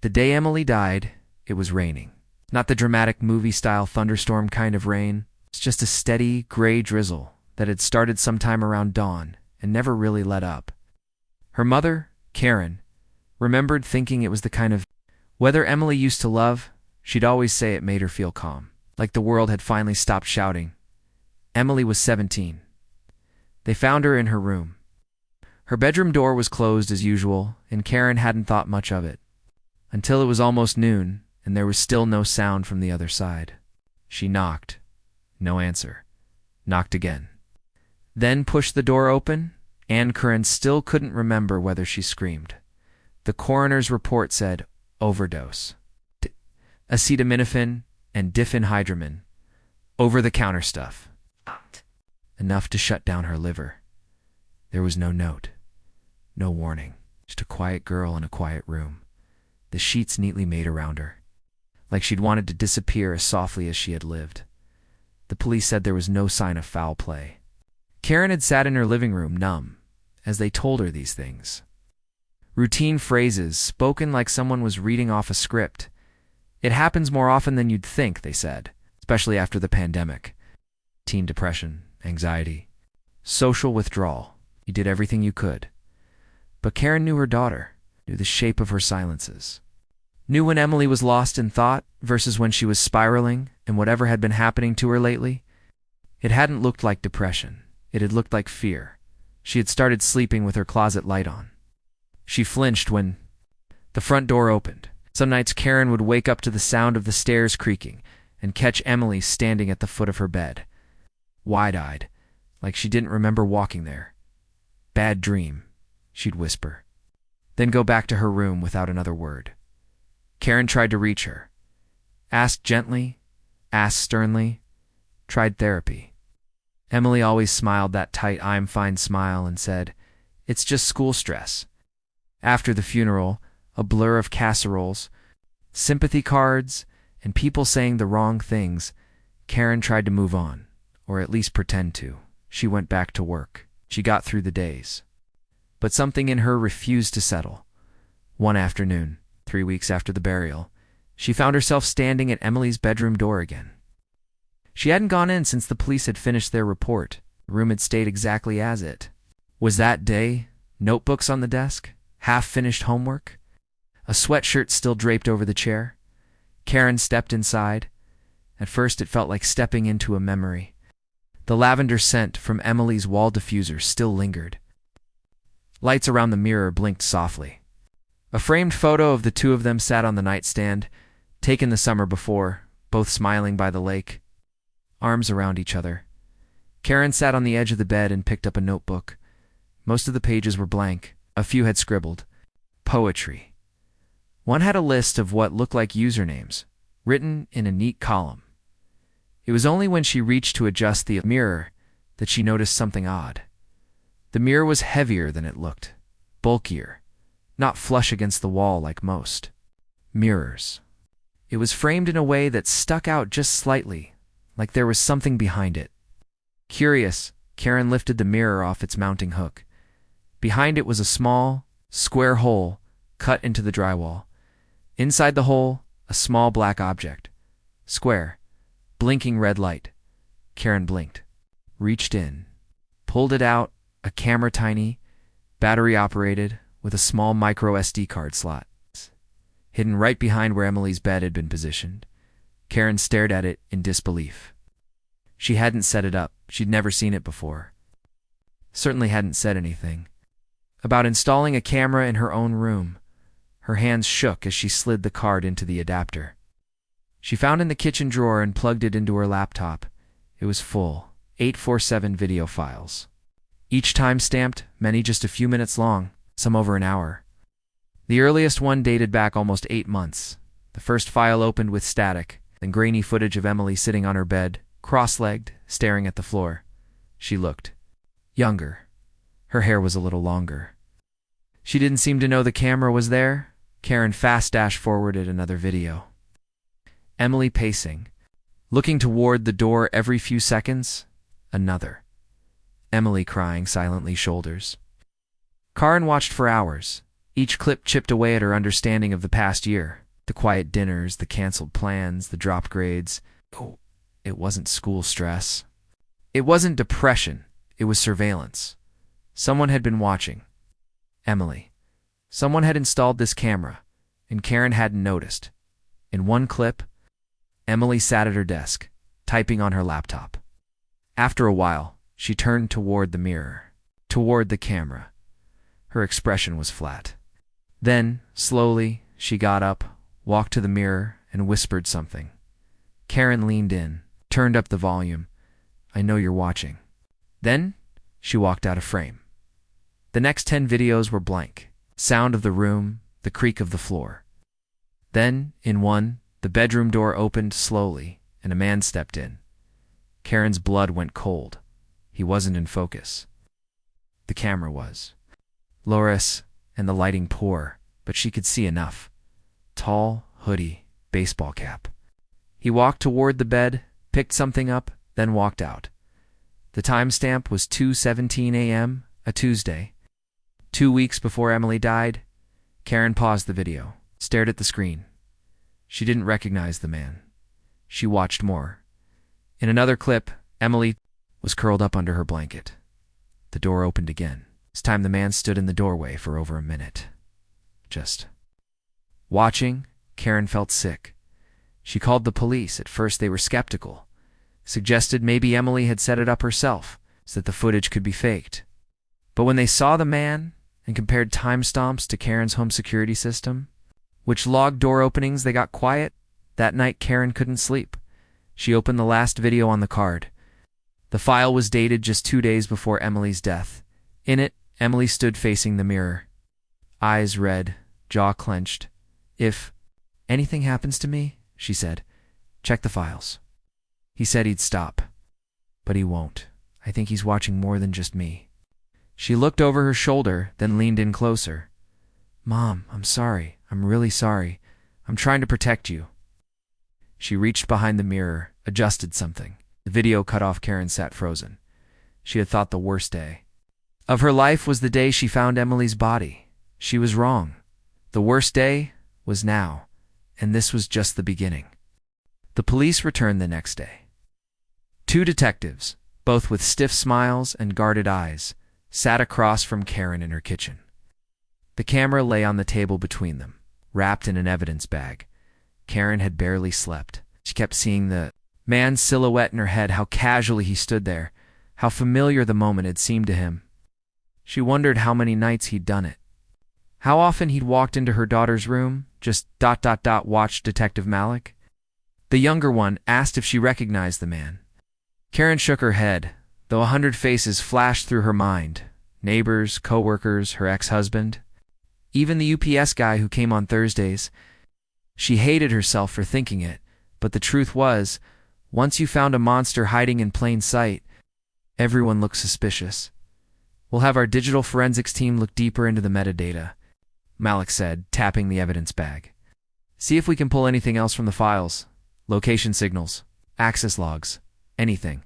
The day Emily died, it was raining. Not the dramatic movie-style thunderstorm kind of rain. It's just a steady, gray drizzle that had started sometime around dawn and never really let up. Her mother, Karen, remembered thinking it was the kind of weather Emily used to love. She'd always say it made her feel calm, like the world had finally stopped shouting. Emily was 17. They found her in her room. Her bedroom door was closed as usual, and Karen hadn't thought much of it. Until it was almost noon, and there was still no sound from the other side. She knocked. No answer. Knocked again. Then pushed the door open, and Karen still couldn't remember whether she screamed. The coroner's report said overdose. Acetaminophen and diphenhydramine. Over-the-counter stuff. Enough to shut down her liver. There was no note. No warning. Just a quiet girl in a quiet room. The sheets neatly made around her, like she'd wanted to disappear as softly as she had lived. The police said there was no sign of foul play. Karen had sat in her living room, numb, as they told her these things. Routine phrases, spoken like someone was reading off a script. It happens more often than you'd think, they said, especially after the pandemic. Teen depression, anxiety, social withdrawal. You did everything you could. But Karen knew her daughter, knew the shape of her silences. Knew when Emily was lost in thought versus when she was spiraling and whatever had been happening to her lately. It hadn't looked like depression. It had looked like fear. She had started sleeping with her closet light on. She flinched when the front door opened. Some nights Karen would wake up to the sound of the stairs creaking and catch Emily standing at the foot of her bed, wide-eyed, like she didn't remember walking there. Bad dream, she'd whisper, then go back to her room without another word. Karen tried to reach her. Asked gently, asked sternly, tried therapy. Emily always smiled that tight I'm fine smile and said, "It's just school stress." After the funeral, a blur of casseroles, sympathy cards, and people saying the wrong things, Karen tried to move on, or at least pretend to. She went back to work. She got through the days. But something in her refused to settle. One afternoon, 3 weeks after the burial, she found herself standing at Emily's bedroom door again. She hadn't gone in since the police had finished their report. The room had stayed exactly as it was that day. Notebooks on the desk, half-finished homework, a sweatshirt still draped over the chair. Karen stepped inside. At first it felt like stepping into a memory. The lavender scent from Emily's wall diffuser still lingered. Lights around the mirror blinked softly. A framed photo of the two of them sat on the nightstand, taken the summer before, both smiling by the lake, arms around each other. Karen sat on the edge of the bed and picked up a notebook. Most of the pages were blank. A few had scribbled. Poetry. One had a list of what looked like usernames, written in a neat column. It was only when she reached to adjust the mirror that she noticed something odd. The mirror was heavier than it looked, bulkier, not flush against the wall like most mirrors. It was framed in a way that stuck out just slightly, like there was something behind it. Curious, Karen lifted the mirror off its mounting hook. Behind it was a small, square hole cut into the drywall. Inside the hole, a small black object. Square. Blinking red light. Karen blinked. Reached in. Pulled it out, a camera tiny, battery-operated, with a small micro SD card slot. Hidden right behind where Emily's bed had been positioned. Karen stared at it in disbelief. She hadn't set it up. She'd never seen it before. Certainly hadn't said anything about installing a camera in her own room. Her hands shook as she slid the card into the adapter. She found in the kitchen drawer and plugged it into her laptop. It was full, 847 video files. Each time stamped, many just a few minutes long, some over an hour. The earliest one dated back almost 8 months. The first file opened with static, then grainy footage of Emily sitting on her bed, cross-legged, staring at the floor. She looked younger. Her hair was a little longer. She didn't seem to know the camera was there. Karen fast-forwarded another video. Emily pacing, looking toward the door every few seconds. Another. Emily crying silently, shoulders. Karen watched for hours, Each clip chipped away at her understanding of the past year. The quiet dinners, the canceled plans, the dropped grades. Oh, it wasn't school stress. It wasn't depression. It was surveillance. Someone had been watching. Emily. Someone had installed this camera, and Karen hadn't noticed. In one clip, Emily sat at her desk, typing on her laptop. After a while, she turned toward the mirror, toward the camera. Her expression was flat. Then, slowly, she got up, walked to the mirror, and whispered something. Karen leaned in, turned up the volume. "I know you're watching." Then, she walked out of frame. The next 10 videos were blank. Sound of the room, the creak of the floor. Then, in one, the bedroom door opened slowly, and a man stepped in. Karen's blood went cold. He wasn't in focus. The camera was. Loris, and the lighting poor, but she could see enough. Tall, hoodie, baseball cap. He walked toward the bed, picked something up, then walked out. The timestamp was 2:17 a.m., a Tuesday. 2 weeks before Emily died. Karen paused the video, stared at the screen. She didn't recognize the man. She watched more. In another clip, Emily was curled up under her blanket. The door opened again. This time the man stood in the doorway for over a minute. Just watching, Karen felt sick. She called the police. At first they were skeptical. Suggested maybe Emily had set it up herself so that the footage could be faked. But when they saw the man and compared timestamps to Karen's home security system, which logged door openings, they got quiet. That night Karen couldn't sleep. She opened the last video on the card. The file was dated just 2 days before Emily's death. In it, Emily stood facing the mirror. Eyes red, jaw clenched. "If anything happens to me," she said, "check the files." He said he'd stop. But he won't. I think he's watching more than just me. She looked over her shoulder, then leaned in closer. "Mom, I'm sorry. I'm really sorry. I'm trying to protect you." She reached behind the mirror, adjusted something. The video cut off. Karen sat frozen. She had thought the worst day of her life was the day she found Emily's body. She was wrong. The worst day was now, and this was just the beginning. The police returned the next day. 2 detectives, both with stiff smiles and guarded eyes, sat across from Karen in her kitchen. The camera lay on the table between them, wrapped in an evidence bag. Karen had barely slept. She kept seeing the man's silhouette in her head, how casually he stood there, how familiar the moment had seemed to him. She wondered how many nights he'd done it. How often he'd walked into her daughter's room, just ... watched Detective Malik. The younger one asked if she recognized the man. Karen shook her head, though 100 faces flashed through her mind. Neighbors, co-workers, her ex-husband. Even the UPS guy who came on Thursdays. She hated herself for thinking it, but the truth was, once you found a monster hiding in plain sight, everyone looked suspicious. "We'll have our digital forensics team look deeper into the metadata," Malik said, tapping the evidence bag. "See if we can pull anything else from the files. Location signals, access logs, anything.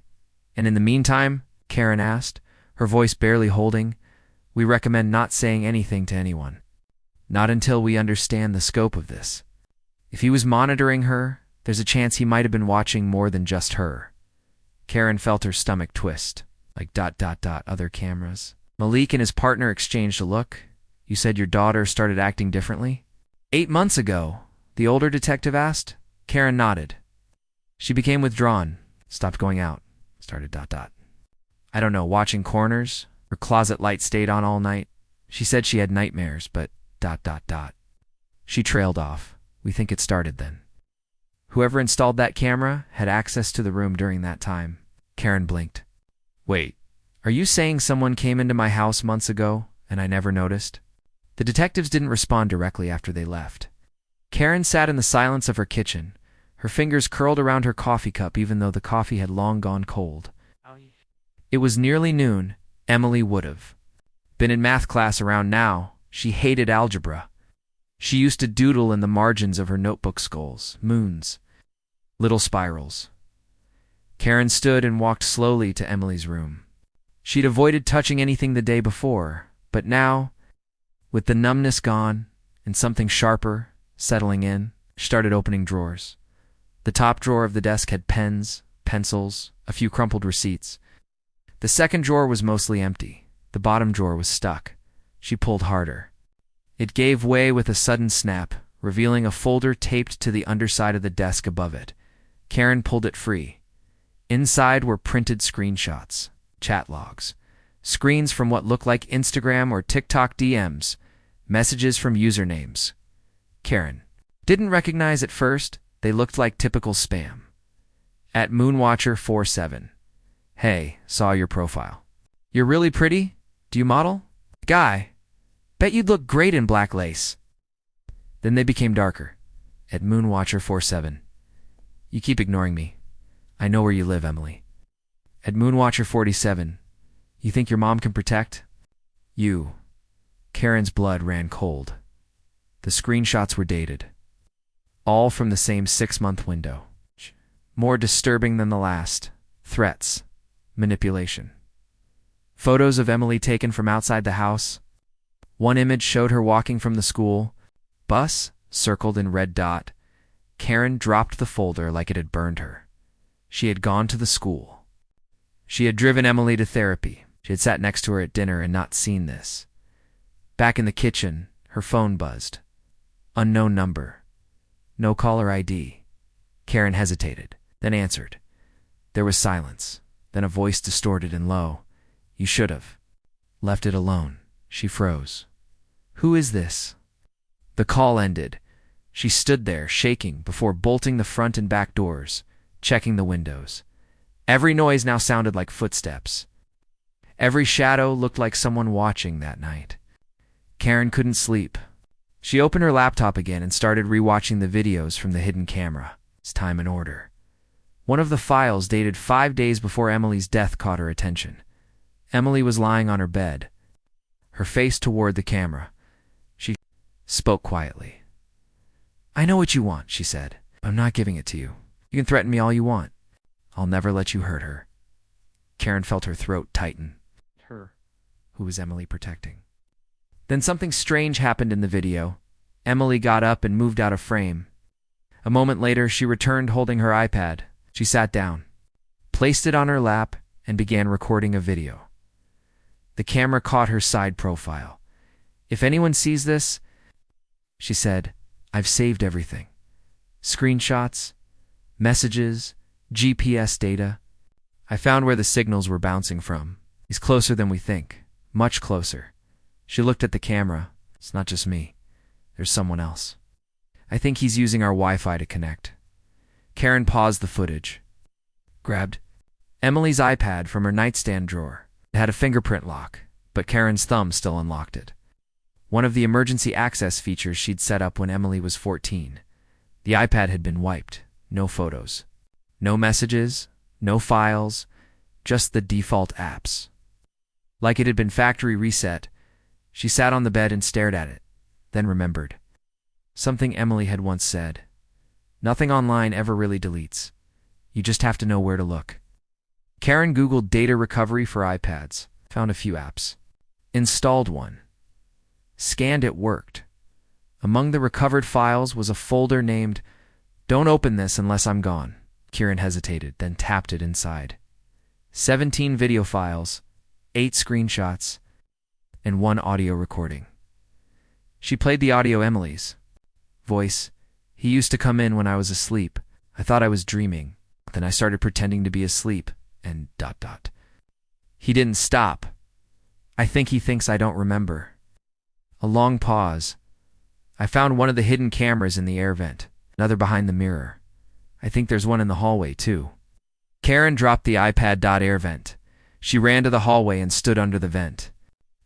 And in the meantime," Karen asked, her voice barely holding, "we recommend not saying anything to anyone. Not until we understand the scope of this. If he was monitoring her, there's a chance he might have been watching more than just her." Karen felt her stomach twist, like ... other cameras. Malik and his partner exchanged a look. "You said your daughter started acting differently?" 8 months ago, the older detective asked. Karen nodded. "She became withdrawn, stopped going out, started ... I don't know, watching corners. Her closet light stayed on all night. She said she had nightmares, but ... She trailed off. We think it started then." "Whoever installed that camera had access to the room during that time." Karen blinked. "Wait, are you saying someone came into my house months ago and I never noticed?" The detectives didn't respond directly after they left. Karen sat in the silence of her kitchen, her fingers curled around her coffee cup even though the coffee had long gone cold. It was nearly noon. Emily would have been in math class around now. She hated algebra. She used to doodle in the margins of her notebook skulls, moons, little spirals. Karen stood and walked slowly to Emily's room. She'd avoided touching anything the day before, but now With the numbness gone and something sharper settling in, she started opening drawers. The top drawer of the desk had pens, pencils, a few crumpled receipts. The second drawer was mostly empty. The bottom drawer was stuck. She pulled harder. It gave way with a sudden snap, revealing a folder taped to the underside of the desk above it. Karen pulled it free. Inside were printed screenshots, chat logs, screens from what looked like Instagram or TikTok DMs, messages from usernames. Karen didn't recognize at first. They looked like typical spam. At Moonwatcher47. Hey, saw your profile. You're really pretty? Do you model? Guy, bet you'd look great in black lace. Then they became darker. At Moonwatcher47. You keep ignoring me. I know where you live, Emily. At Moonwatcher47. You think your mom can protect? You. Karen's blood ran cold. The screenshots were dated. All from the same 6-month window. More disturbing than the last. Threats. Manipulation. Photos of Emily taken from outside the house. One image showed her walking from the school. Bus, circled in red dot. Karen dropped the folder like it had burned her. She had gone to the school. She had driven Emily to therapy. She had sat next to her at dinner and not seen this. Back in the kitchen, her phone buzzed. Unknown number. No caller ID. Karen hesitated, then answered. There was silence, then a voice distorted and low. You should have. Left it alone. She froze. Who is this? The call ended. She stood there, shaking, before bolting the front and back doors, checking the windows. Every noise now sounded like footsteps. Every shadow looked like someone watching that night. Karen couldn't sleep. She opened her laptop again and started rewatching the videos from the hidden camera. It's time and order. One of the files dated 5 days before Emily's death caught her attention. Emily was lying on her bed, her face toward the camera. She spoke quietly. I know what you want, she said. I'm not giving it to you. You can threaten me all you want. I'll never let you hurt her. Karen felt her throat tighten. Her. Who was Emily protecting? Then something strange happened in the video. Emily got up and moved out of frame. A moment later, she returned holding her iPad. She sat down, placed it on her lap, and began recording a video. The camera caught her side profile. If anyone sees this, she said, I've saved everything. Screenshots, messages, GPS data. I found where the signals were bouncing from. He's closer than we think. Much closer. She looked at the camera. It's not just me. There's someone else. I think he's using our Wi-Fi to connect. Karen paused the footage. Grabbed Emily's iPad from her nightstand drawer. It had a fingerprint lock, but Karen's thumb still unlocked it. One of the emergency access features she'd set up when Emily was 14. The iPad had been wiped. No photos. No messages. No files. Just the default apps. Like it had been factory reset, she sat on the bed and stared at it, then remembered. Something Emily had once said. Nothing online ever really deletes. You just have to know where to look. Karen Googled data recovery for iPads, found a few apps. Installed one. Scanned it worked. Among the recovered files was a folder named, Don't open this unless I'm gone. Karen hesitated, then tapped it inside. 17 video files, 8 screenshots, and 1 audio recording. She played the audio. Emily's voice. He used to come in when I was asleep. I thought I was dreaming. Then I started pretending to be asleep, and ... He didn't stop. I think he thinks I don't remember. A long pause. I found one of the hidden cameras in the air vent, another behind the mirror. I think there's one in the hallway, too. Karen dropped the iPad. Air vent. She ran to the hallway and stood under the vent.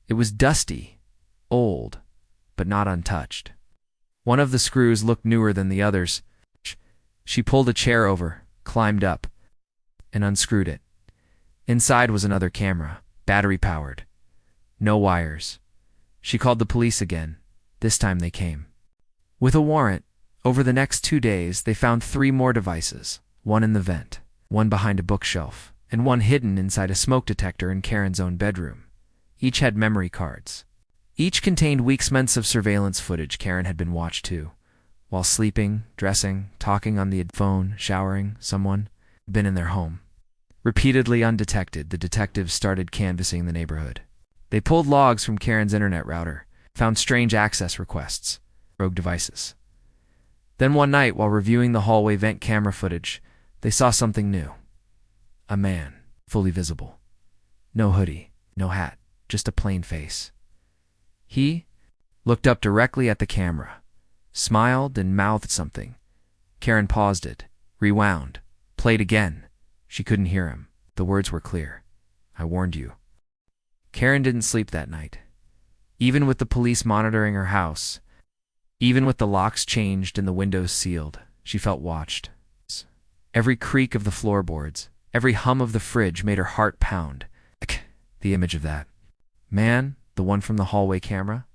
It was dusty, old, but not untouched. One of the screws looked newer than the others. She pulled a chair over, climbed up, and unscrewed it. Inside was another camera, battery-powered. No wires. She called the police again. This time they came. With a warrant, over the next 2 days, they found 3 more devices, one in the vent, one behind a bookshelf, and one hidden inside a smoke detector in Karen's own bedroom. Each had memory cards. Each contained weeks' months of surveillance footage Karen had been watched too. While sleeping, dressing, talking on the phone, showering, someone had been in their home. Repeatedly undetected, the detectives started canvassing the neighborhood. They pulled logs from Karen's internet router, found strange access requests, rogue devices. Then one night, while reviewing the hallway vent camera footage, they saw something new. A man, fully visible. No hoodie, no hat, just a plain face. He looked up directly at the camera, smiled and mouthed something. Karen paused it, rewound, played again. She couldn't hear him. The words were clear. "I warned you." Karen didn't sleep that night. Even with the police monitoring her house, even with the locks changed and the windows sealed, she felt watched. Every creak of the floorboards, every hum of the fridge made her heart pound. The image of that man, the one from the hallway camera,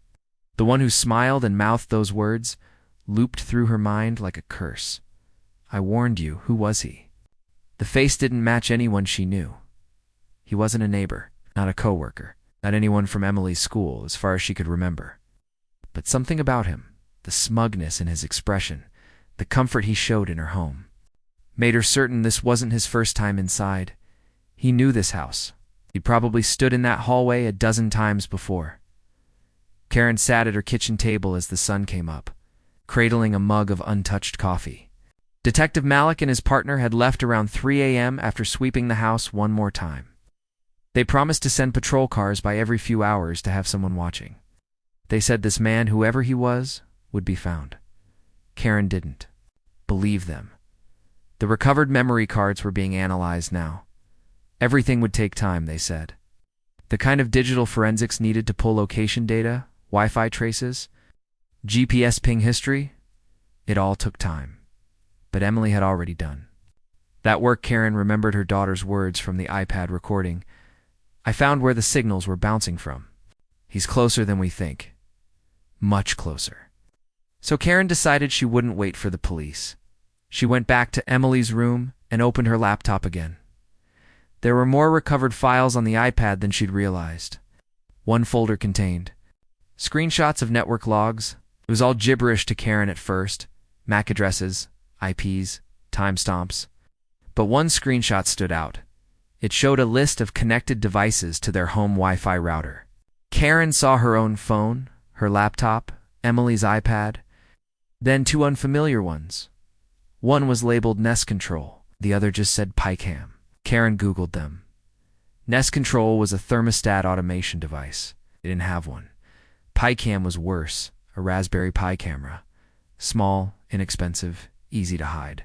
the one who smiled and mouthed those words, looped through her mind like a curse. "I warned you." Who was he? The face didn't match anyone she knew. He wasn't a neighbor, not a coworker, not anyone from Emily's school, as far as she could remember. But something about him, the smugness in his expression, the comfort he showed in her home, made her certain this wasn't his first time inside. He knew this house. He'd probably stood in that hallway a dozen times before. Karen sat at her kitchen table as the sun came up, cradling a mug of untouched coffee. Detective Malik and his partner had left around 3 a.m. after sweeping the house one more time. They promised to send patrol cars by every few hours to have someone watching. They said this man, whoever he was, would be found. Karen didn't believe them. The recovered memory cards were being analyzed now. Everything would take time, they said. The kind of digital forensics needed to pull location data, Wi-Fi traces, GPS ping history, it all took time. But Emily had already done that work. Karen remembered her daughter's words from the iPad recording. "I found where the signals were bouncing from. He's closer than we think. Much closer." So Karen decided she wouldn't wait for the police. She went back to Emily's room and opened her laptop again. There were more recovered files on the iPad than she'd realized. One folder contained screenshots of network logs. It was all gibberish to Karen at first. MAC addresses, IPs, timestamps. But one screenshot stood out. It showed a list of connected devices to their home Wi-Fi router. Karen saw her own phone, her laptop, Emily's iPad, then two unfamiliar ones. One was labeled Nest Control, the other just said PiCam. Karen Googled them. Nest Control was a thermostat automation device. It didn't have one. PiCam was worse, a Raspberry Pi camera. Small, inexpensive, easy to hide.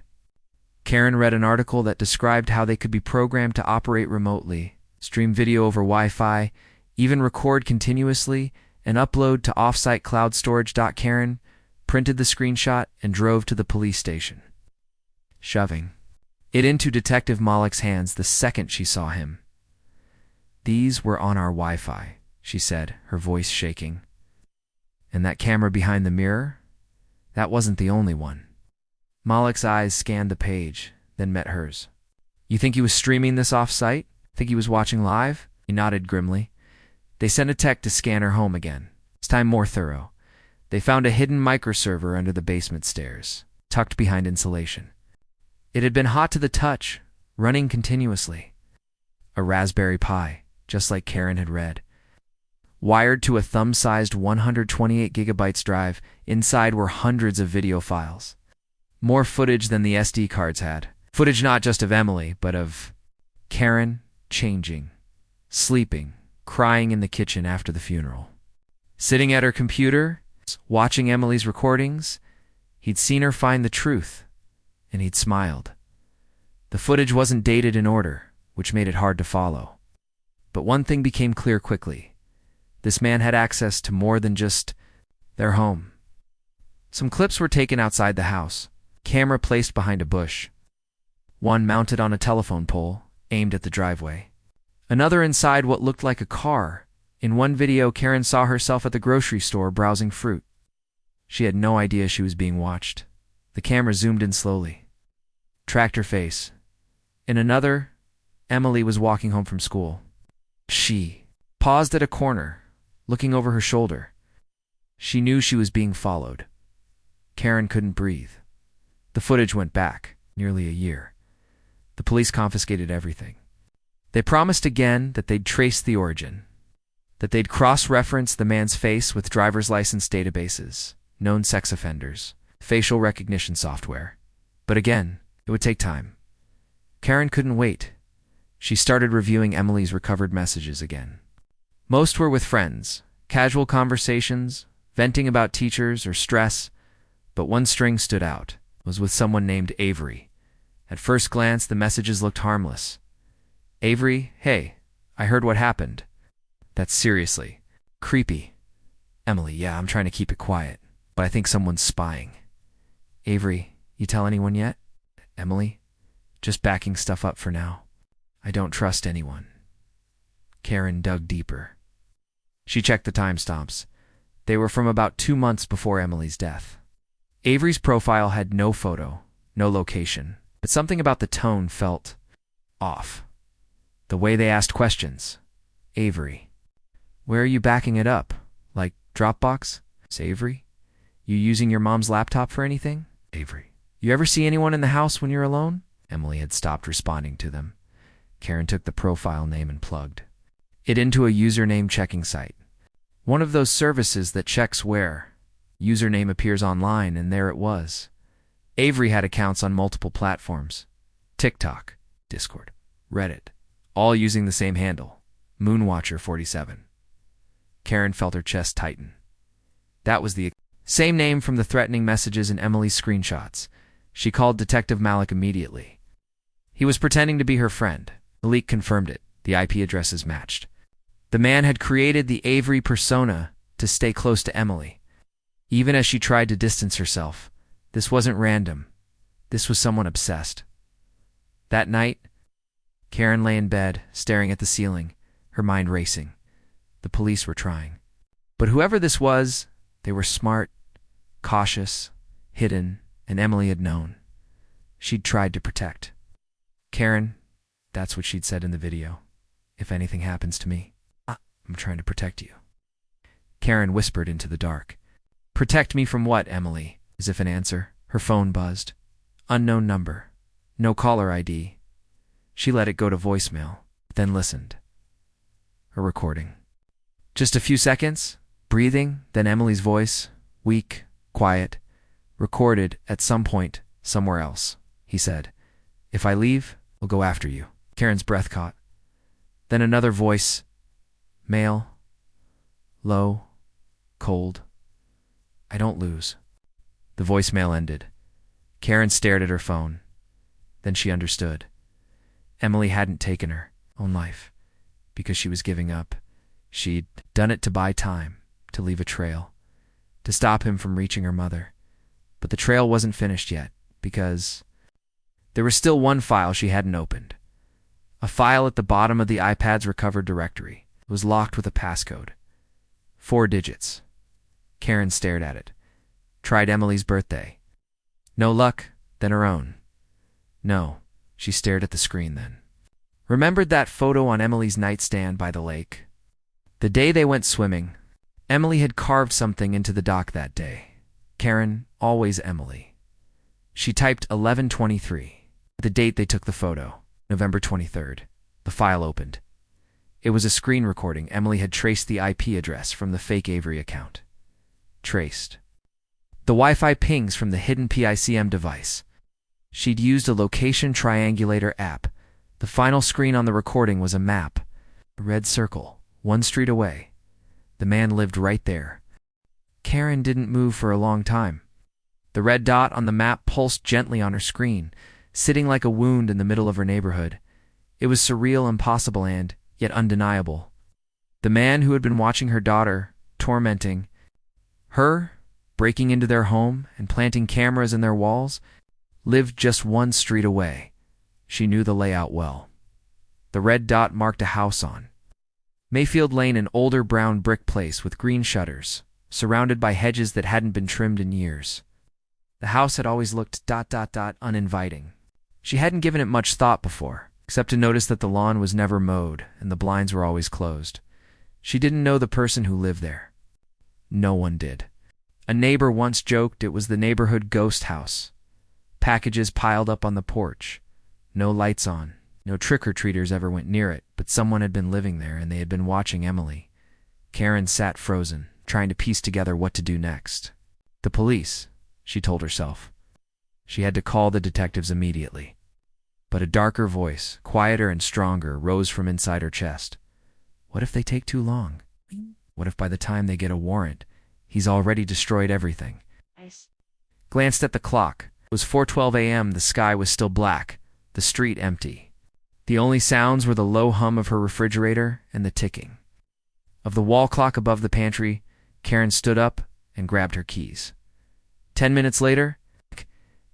Karen read an article that described how they could be programmed to operate remotely, stream video over Wi-Fi, even record continuously, and upload to off-site cloud storage. Karen printed the screenshot and drove to the police station, shoving it into Detective Malik's hands the second she saw him. "These were on our Wi-Fi," she said, her voice shaking. "And that camera behind the mirror? That wasn't the only one." Malik's eyes scanned the page, then met hers. "You think he was streaming this off-site? Think he was watching live?" He nodded grimly. They sent a tech to scan her home again, this time more thorough. They found a hidden microserver under the basement stairs, tucked behind insulation. It had been hot to the touch, running continuously. A Raspberry Pi, just like Karen had read. Wired to a thumb-sized 128 gigabytes drive, inside were hundreds of video files. More footage than the SD cards had. Footage not just of Emily, but of Karen changing, sleeping, crying in the kitchen after the funeral. Sitting at her computer, watching Emily's recordings, he'd seen her find the truth, and he'd smiled. The footage wasn't dated in order, which made it hard to follow. But one thing became clear quickly. This man had access to more than just their home. Some clips were taken outside the house, camera placed behind a bush. One mounted on a telephone pole, aimed at the driveway. Another inside what looked like a car. In one video, Karen saw herself at the grocery store browsing fruit. She had no idea she was being watched. The camera zoomed in slowly, tracked her face. In another, Emily was walking home from school. She paused at a corner, looking over her shoulder. She knew she was being followed. Karen couldn't breathe. The footage went back nearly a year. The police confiscated everything. They promised again that they'd trace the origin, that they'd cross-reference the man's face with driver's license databases, known sex offenders, facial recognition software. But again, it would take time. Karen couldn't wait. She started reviewing Emily's recovered messages again. Most were with friends, casual conversations, venting about teachers or stress, but one string stood out. It was with someone named Avery. At first glance, the messages looked harmless. Avery, hey, I heard what happened. That's seriously creepy. Emily, yeah, I'm trying to keep it quiet, but I think someone's spying. Avery, you tell anyone yet? Emily, just backing stuff up for now. I don't trust anyone. Karen dug deeper. She checked the timestamps. They were from about 2 months before Emily's death. Avery's profile had no photo, no location, but something about the tone felt off. The way they asked questions. Avery, where are you backing it up? Like Dropbox? Avery, you using your mom's laptop for anything? Avery, you ever see anyone in the house when you're alone? Emily had stopped responding to them. Karen took the profile name and plugged it into a username checking site. One of those services that checks where username appears online, and there it was. Avery had accounts on multiple platforms. TikTok, Discord, Reddit, all using the same handle, Moonwatcher47. Karen felt her chest tighten. That was the same name from the threatening messages in Emily's screenshots. She called Detective Malik immediately. He was pretending to be her friend. The leak confirmed it. The IP addresses matched. The man had created the Avery persona to stay close to Emily. Even as she tried to distance herself, this wasn't random. This was someone obsessed. That night, Karen lay in bed, staring at the ceiling, her mind racing. The police were trying. But whoever this was, they were smart, cautious, hidden, and Emily had known. She'd tried to protect. Karen, that's what she'd said in the video. If anything happens to me, I'm trying to protect you. Karen whispered into the dark. Protect me from what, Emily? As if an answer, her phone buzzed. Unknown number. No caller ID. She let it go to voicemail, then listened. A recording. Just a few seconds, breathing, then Emily's voice, weak, quiet, recorded at some point somewhere else. He said, If I leave, I'll go after you. Karen's breath caught. Then another voice, male, low, cold. I don't lose. The voicemail ended. Karen stared at her phone. Then she understood. Emily hadn't taken her own life because she was giving up. She'd done it to buy time, to leave a trail, to stop him from reaching her mother. But the trail wasn't finished yet because there was still one file she hadn't opened. A file at the bottom of the iPad's recovered directory. It was locked with a passcode. 4 digits. Karen stared at it. Tried Emily's birthday. No luck, then her own. No, she stared at the screen then. Remembered that photo on Emily's nightstand by the lake. The day they went swimming, Emily had carved something into the dock that day. Karen, always Emily. She typed 11/23, the date they took the photo, November 23rd. The file opened. It was a screen recording. Emily had traced the IP address from the fake Avery account. Traced. The Wi-Fi pings from the hidden PICM device. She'd used a location triangulator app. The final screen on the recording was a map. A red circle, 1 street away. The man lived right there. Karen didn't move for a long time. The red dot on the map pulsed gently on her screen, sitting like a wound in the middle of her neighborhood. It was surreal, impossible, and yet undeniable. The man who had been watching her daughter, tormenting her, breaking into their home and planting cameras in their walls, lived just 1 street away. She knew the layout well. The red dot marked a house on Mayfield Lane, an older brown brick place with green shutters, surrounded by hedges that hadn't been trimmed in years. The house had always looked uninviting. She hadn't given it much thought before, except to notice that the lawn was never mowed and the blinds were always closed. She didn't know the person who lived there. No one did. A neighbor once joked it was the neighborhood ghost house. Packages piled up on the porch. No lights on. No trick-or-treaters ever went near it, but someone had been living there and they had been watching Emily. Karen sat frozen, trying to piece together what to do next. The police, she told herself. She had to call the detectives immediately. But a darker voice, quieter and stronger, rose from inside her chest. What if they take too long? What if by the time they get a warrant, he's already destroyed everything? Glanced at the clock. It was 4:12 a.m. The sky was still black, the street empty. The only sounds were the low hum of her refrigerator and the ticking of the wall clock above the pantry. Karen stood up and grabbed her keys. 10 minutes later,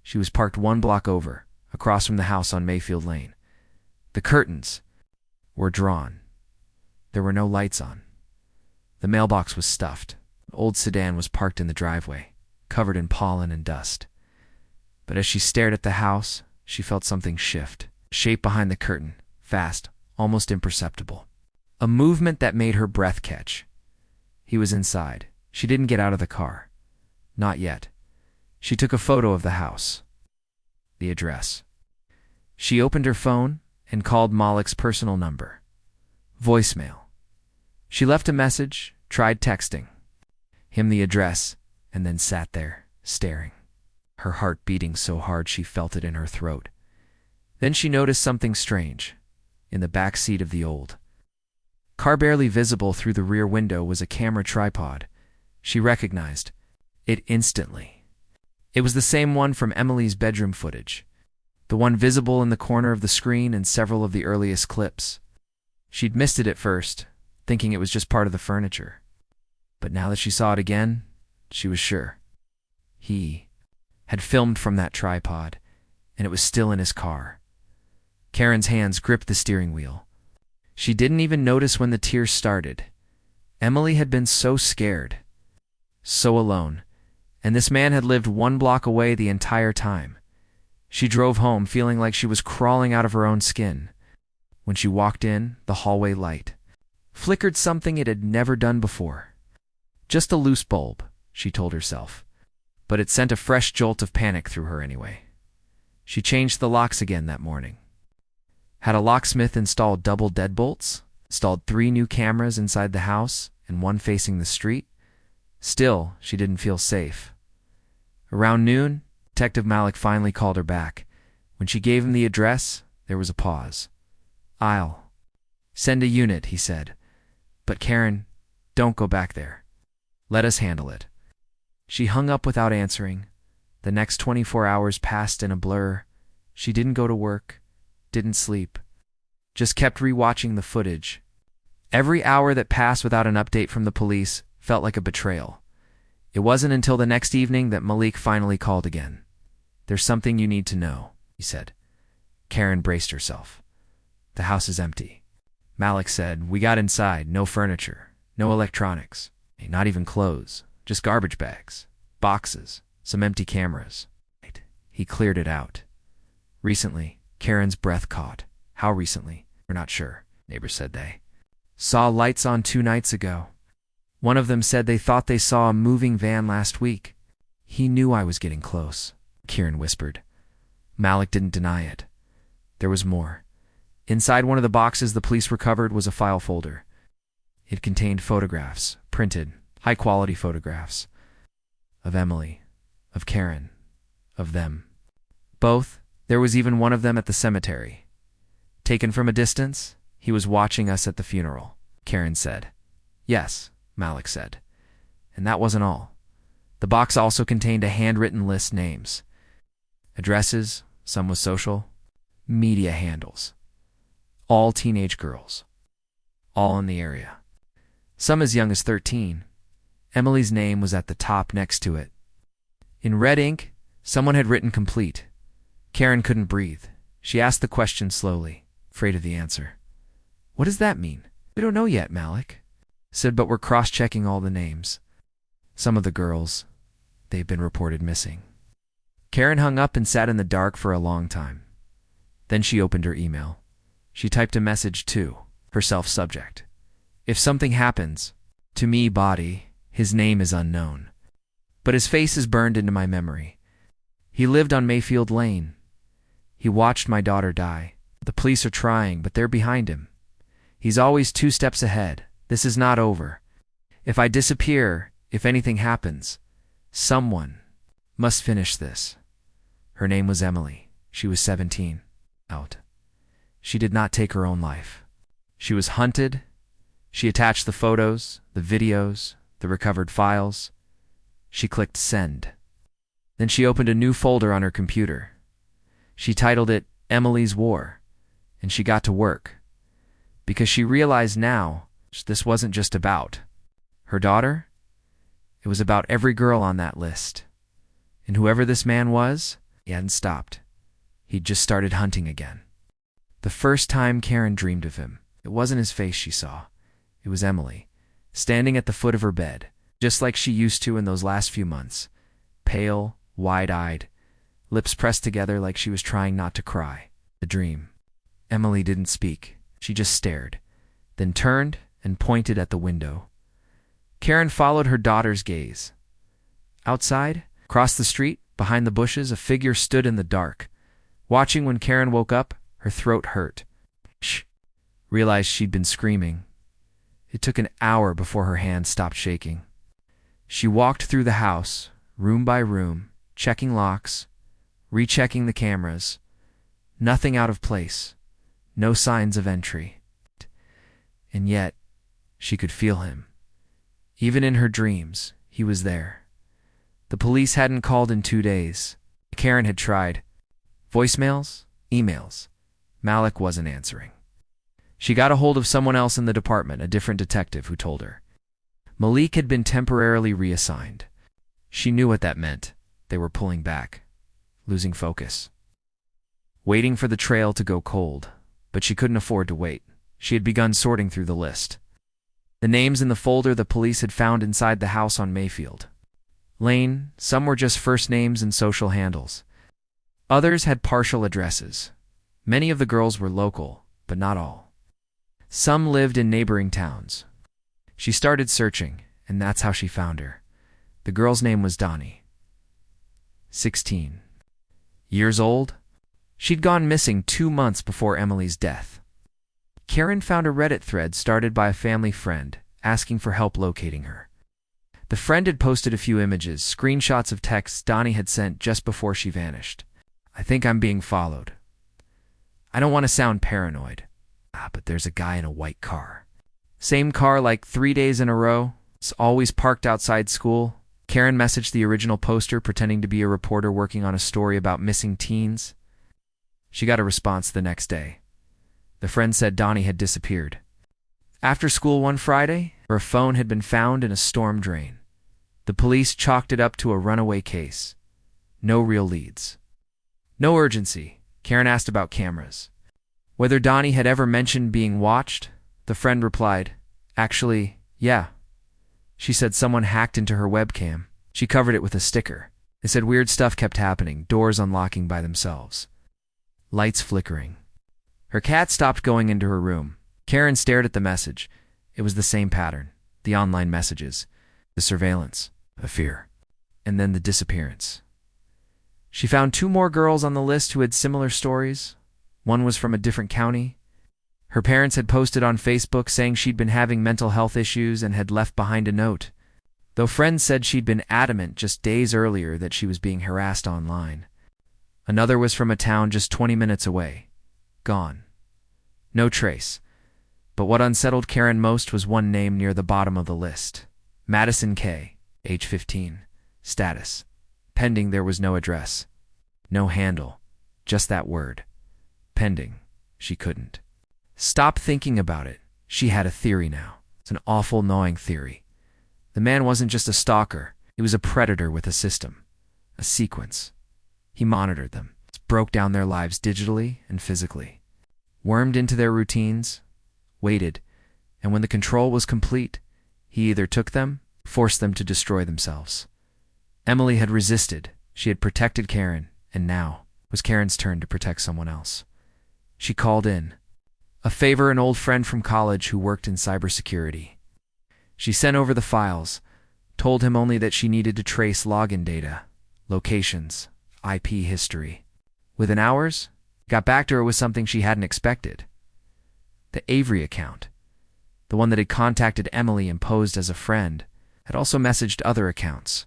she was parked 1 block over, across from the house on Mayfield Lane. The curtains were drawn. There were no lights on. The mailbox was stuffed. An old sedan was parked in the driveway, covered in pollen and dust. But as she stared at the house, she felt something shift. Shape behind the curtain, fast, almost imperceptible. A movement that made her breath catch. He was inside. She didn't get out of the car. Not yet. She took a photo of the house. The address. She opened her phone and called Malik's personal number. Voicemail. She left a message, tried texting him the address, and then sat there, staring. Her heart beating so hard she felt it in her throat. Then she noticed something strange. In the back seat of the old car, barely visible through the rear window, was a camera tripod. She recognized it instantly. It was the same one from Emily's bedroom footage, the one visible in the corner of the screen in several of the earliest clips. She'd missed it at first, thinking it was just part of the furniture. But now that she saw it again, she was sure. He had filmed from that tripod, and it was still in his car. Karen's hands gripped the steering wheel. She didn't even notice when the tears started. Emily had been so scared, so alone, and this man had lived 1 block away the entire time. She drove home feeling like she was crawling out of her own skin. When she walked in, the hallway light flickered something it had never done before. Just a loose bulb, she told herself, but it sent a fresh jolt of panic through her anyway. She changed the locks again that morning. Had a locksmith installed double deadbolts, installed 3 new cameras inside the house and 1 facing the street. Still, she didn't feel safe. Around noon, Detective Malik finally called her back. When she gave him the address, there was a pause. "I'll send a unit," he said. "But Karen, don't go back there. Let us handle it." She hung up without answering. The next 24 hours passed in a blur. She didn't go to work, didn't sleep, just kept rewatching the footage. Every hour that passed without an update from the police felt like a betrayal. It wasn't until the next evening that Malik finally called again. "There's something you need to know," he said. Karen braced herself. "The house is empty." Malik said, "We got inside, no furniture, no electronics, not even clothes, just garbage bags, boxes, some empty cameras." He cleared it out. "Recently," Karen's breath caught. "How recently?" "We're not sure," neighbors said. "They saw lights on 2 nights ago. One of them said they thought they saw a moving van last week." "He knew I was getting close," Karen whispered. Malik didn't deny it. There was more. Inside one of the boxes the police recovered was a file folder. It contained photographs, printed, high-quality photographs, of Emily, of Karen, of them. Both. There was even one of them at the cemetery. "Taken from a distance, he was watching us at the funeral," Karen said. "Yes," Malik said. And that wasn't all. The box also contained a handwritten list: names, addresses, some with social, media handles. All teenage girls. All in the area. Some as young as 13. Emily's name was at the top next to it. In red ink, someone had written "complete." Karen couldn't breathe. She asked the question slowly, afraid of the answer. "What does that mean?" "We don't know yet," Malik said, "but we're cross-checking all the names. Some of the girls, they've been reported missing." Karen hung up and sat in the dark for a long time. Then she opened her email. She typed a message to herself, subject: "If something happens to me, body, his name is unknown." but his face is burned into my memory. He lived on Mayfield Lane. He watched my daughter die. The police are trying, but they're behind him. He's always 2 steps ahead. This is not over. If I disappear, if anything happens, someone must finish this. Her name was Emily. She was 17. Out. She did not take her own life. She was hunted. She attached the photos, the videos, the recovered files. She clicked send. Then she opened a new folder on her computer. She titled it Emily's War, and she got to work. Because she realized now this wasn't just about her daughter. It was about every girl on that list. And whoever this man was, he hadn't stopped. He'd just started hunting again. The first time Karen dreamed of him, it wasn't his face she saw. It was Emily, standing at the foot of her bed, just like she used to in those last few months. Pale, wide-eyed, lips pressed together like she was trying not to cry. The dream. Emily didn't speak. She just stared, then turned and pointed at the window. Karen followed her daughter's gaze. Outside, across the street, behind the bushes, a figure stood in the dark. Watching when Karen woke up, her throat hurt. Shh. Realized she'd been screaming. It took an hour before her hand stopped shaking. She walked through the house, room by room, checking locks, rechecking the cameras. Nothing out of place. No signs of entry. And yet, she could feel him. Even in her dreams, he was there. The police hadn't called in 2 days. Karen had tried. Voicemails, emails. Malik wasn't answering. She got a hold of someone else in the department, a different detective, who told her. Malik had been temporarily reassigned. She knew what that meant. They were pulling back, losing focus. Waiting for the trail to go cold, but she couldn't afford to wait. She had begun sorting through the list. The names in the folder the police had found inside the house on Mayfield Lane, some were just first names and social handles. Others had partial addresses. Many of the girls were local, but not all. Some lived in neighboring towns. She started searching, and that's how she found her. The girl's name was Donnie. 16 years old. She'd gone missing 2 months before Emily's death. Karen found a Reddit thread started by a family friend, asking for help locating her. The friend had posted a few images, screenshots of texts Donnie had sent just before she vanished. I think I'm being followed. I don't want to sound paranoid. But there's a guy in a white car. Same car like 3 days in a row. It's always parked outside school. Karen messaged the original poster, pretending to be a reporter working on a story about missing teens. She got a response the next day. The friend said Donnie had disappeared. After school one Friday, her phone had been found in a storm drain. The police chalked it up to a runaway case. No real leads. No urgency. Karen asked about cameras. Whether Donnie had ever mentioned being watched, the friend replied, "Actually, yeah." She said someone hacked into her webcam. She covered it with a sticker. They said weird stuff kept happening, doors unlocking by themselves, lights flickering. Her cat stopped going into her room. Karen stared at the message. It was the same pattern. The online messages. The surveillance. A fear. And then the disappearance. She found 2 more girls on the list who had similar stories. One was from a different county. Her parents had posted on Facebook saying she'd been having mental health issues and had left behind a note, though friends said she'd been adamant just days earlier that she was being harassed online. Another was from a town just 20 minutes away. Gone. No trace. But what unsettled Karen most was one name near the bottom of the list. Madison K., age 15. Status. Pending. There was no address. No handle. Just that word. Pending. She couldn't stop thinking about it. She had a theory now. It's an awful, gnawing theory. The man wasn't just a stalker. He was a predator with a system. A sequence. He monitored them. Broke down their lives digitally and physically. Wormed into their routines. Waited. And when the control was complete, he either took them, forced them to destroy themselves. Emily had resisted. She had protected Karen, and now it was Karen's turn to protect someone else. She called in. A favor, an old friend from college who worked in cybersecurity. She sent over the files, told him only that she needed to trace login data, locations, IP history. Within hours, got back to her with something she hadn't expected. The Avery account, the one that had contacted Emily and posed as a friend, had also messaged other accounts.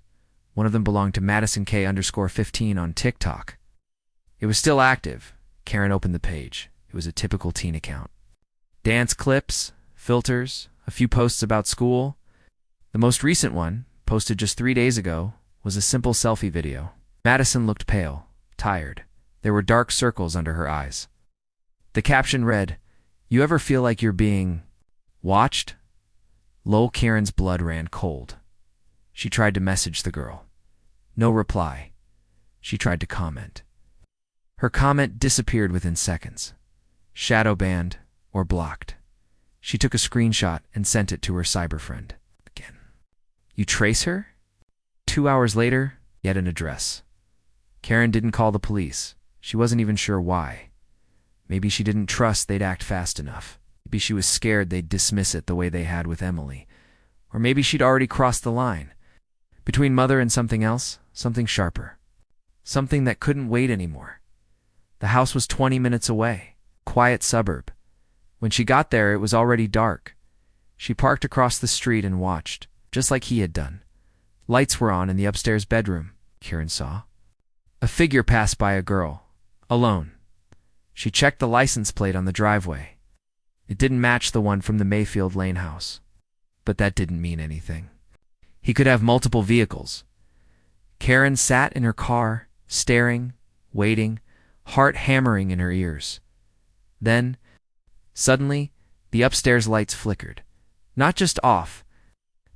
One of them belonged to Madison K_15 on TikTok. It was still active. Karen opened the page. It was a typical teen account. Dance clips, filters, a few posts about school. The most recent one, posted just 3 days ago, was a simple selfie video. Madison looked pale, tired. There were dark circles under her eyes. The caption read, "You ever feel like you're being watched?" Lol. Karen's blood ran cold. She tried to message the girl. No reply. She tried to comment. Her comment disappeared within seconds. Shadow banned or blocked. She took a screenshot and sent it to her cyber friend. Again. "You trace her?" 2 hours later, yet an address. Karen didn't call the police. She wasn't even sure why. Maybe she didn't trust they'd act fast enough. Maybe she was scared they'd dismiss it the way they had with Emily. Or maybe she'd already crossed the line. Between mother and something else, something sharper. Something that couldn't wait anymore. The house was 20 minutes away. Quiet suburb. When she got there, it was already dark. She parked across the street and watched, just like he had done. Lights were on in the upstairs bedroom, Karen saw. A figure passed by a girl, alone. She checked the license plate on the driveway. It didn't match the one from the Mayfield Lane house. But that didn't mean anything. He could have multiple vehicles. Karen sat in her car, staring, waiting, heart hammering in her ears. Then, suddenly, the upstairs lights flickered. Not just off,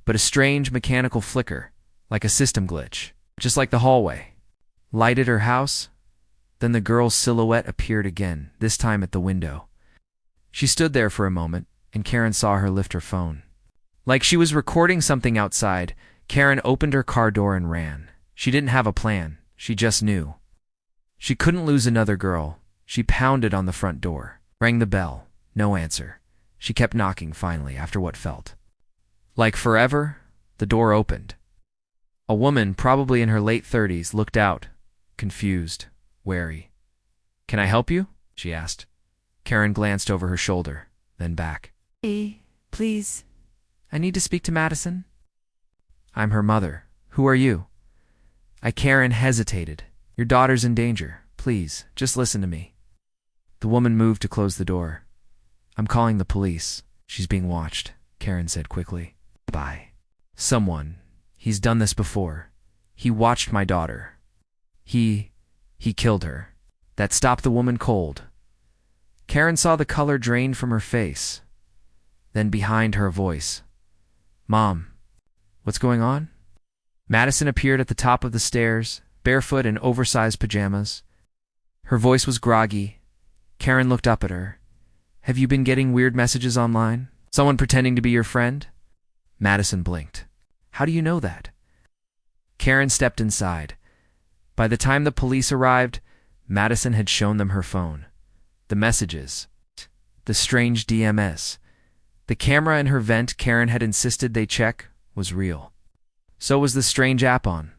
but a strange mechanical flicker, like a system glitch, just like the hallway. Lighted her house, then the girl's silhouette appeared again, this time at the window. She stood there for a moment, and Karen saw her lift her phone. Like she was recording something outside, Karen opened her car door and ran. She didn't have a plan, she just knew. She couldn't lose another girl. She pounded on the front door, rang the bell, no answer. She kept knocking finally, after what felt like forever. The door opened. A woman, probably in her late 30s, looked out, confused, wary. "Can I help you?" she asked. Karen glanced over her shoulder, then back. "Hey, please." "I need to speak to Madison." "I'm her mother. Who are you?" Karen hesitated. "Your daughter's in danger. Please, just listen to me." The woman moved to close the door. "I'm calling the police. She's being watched," Karen said quickly. "By someone. He's done this before. He watched my daughter. He killed her." That stopped the woman cold. Karen saw the color drain from her face. Then behind her, a voice. "Mom, what's going on?" Madison appeared at the top of the stairs, barefoot in oversized pajamas. Her voice was groggy. Karen looked up at her. "Have you been getting weird messages online? Someone pretending to be your friend?" Madison blinked. "How do you know that?" Karen stepped inside. By the time the police arrived, Madison had shown them her phone. The messages. The strange DMS. The camera in her vent Karen had insisted they check was real. So was the strange app on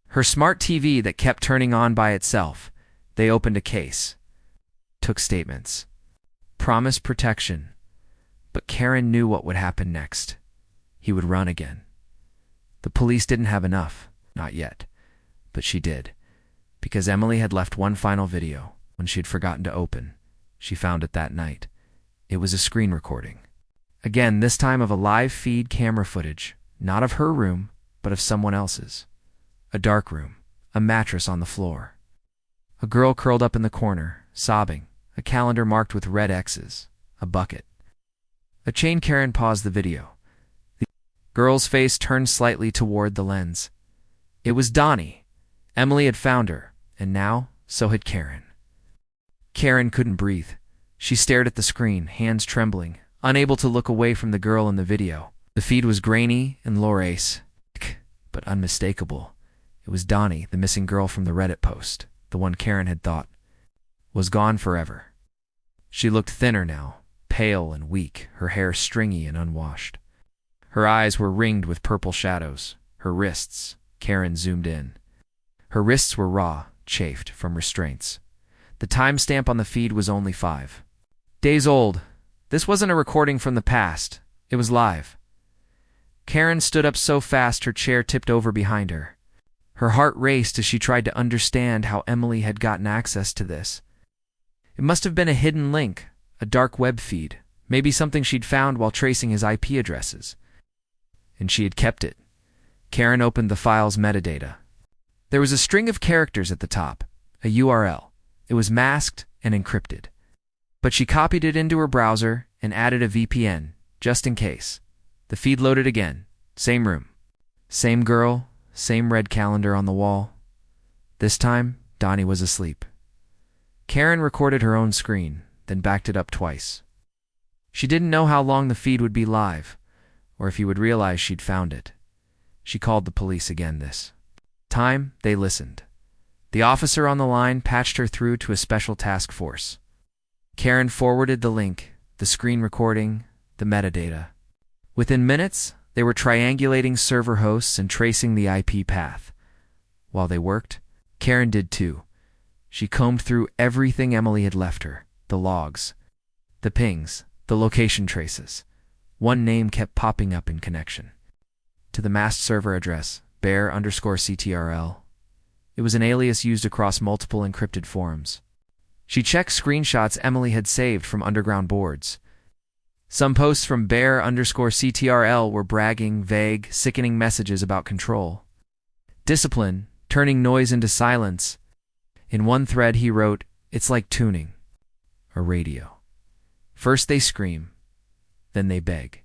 her smart TV that kept turning on by itself. They opened a case. Took statements. Promised protection. But Karen knew what would happen next. He would run again. The police didn't have enough. Not yet. But she did. Because Emily had left one final video, when she had forgotten to open. She found it that night. It was a screen recording. Again, this time of a live feed camera footage. Not of her room, but of someone else's. A dark room. A mattress on the floor. A girl curled up in the corner, sobbing. A calendar marked with red X's. A bucket. A chain. Karen paused the video. The girl's face turned slightly toward the lens. It was Donnie. Emily had found her, and now, so had Karen. Karen couldn't breathe. She stared at the screen, hands trembling, unable to look away from the girl in the video. The feed was grainy and low-res, but unmistakable. It was Donnie, the missing girl from the Reddit post, the one Karen had thought was gone forever. She looked thinner now, pale and weak, her hair stringy and unwashed. Her eyes were ringed with purple shadows. her wrists. Karen zoomed in. Her wrists were raw, chafed from restraints. The timestamp on the feed was only 5 days old. This wasn't a recording from the past. It was live. Karen stood up so fast her chair tipped over behind her. Her heart raced as she tried to understand how Emily had gotten access to this. It must have been a hidden link, a dark web feed, maybe something she'd found while tracing his IP addresses. And she had kept it. Karen opened the file's metadata. There was a string of characters at the top, a URL. It was masked and encrypted. But she copied it into her browser and added a VPN, just in case. The feed loaded again. Same room. Same girl, same red calendar on the wall. This time, Donnie was asleep. Karen recorded her own screen, then backed it up twice. She didn't know how long the feed would be live, or if he would realize she'd found it. She called the police again this time. They listened. The officer on the line patched her through to a special task force. Karen forwarded the link, the screen recording, the metadata. Within minutes, they were triangulating server hosts and tracing the IP path. While they worked, Karen did too. She combed through everything Emily had left her, the logs, the pings, the location traces. One name kept popping up in connection to the masked server address, bear_CTRL. It was an alias used across multiple encrypted forums. She checked screenshots Emily had saved from underground boards. Some posts from bear_CTRL were bragging, vague, sickening messages about control. Discipline, turning noise into silence. In one thread he wrote, "It's like tuning a radio. First they scream, then they beg.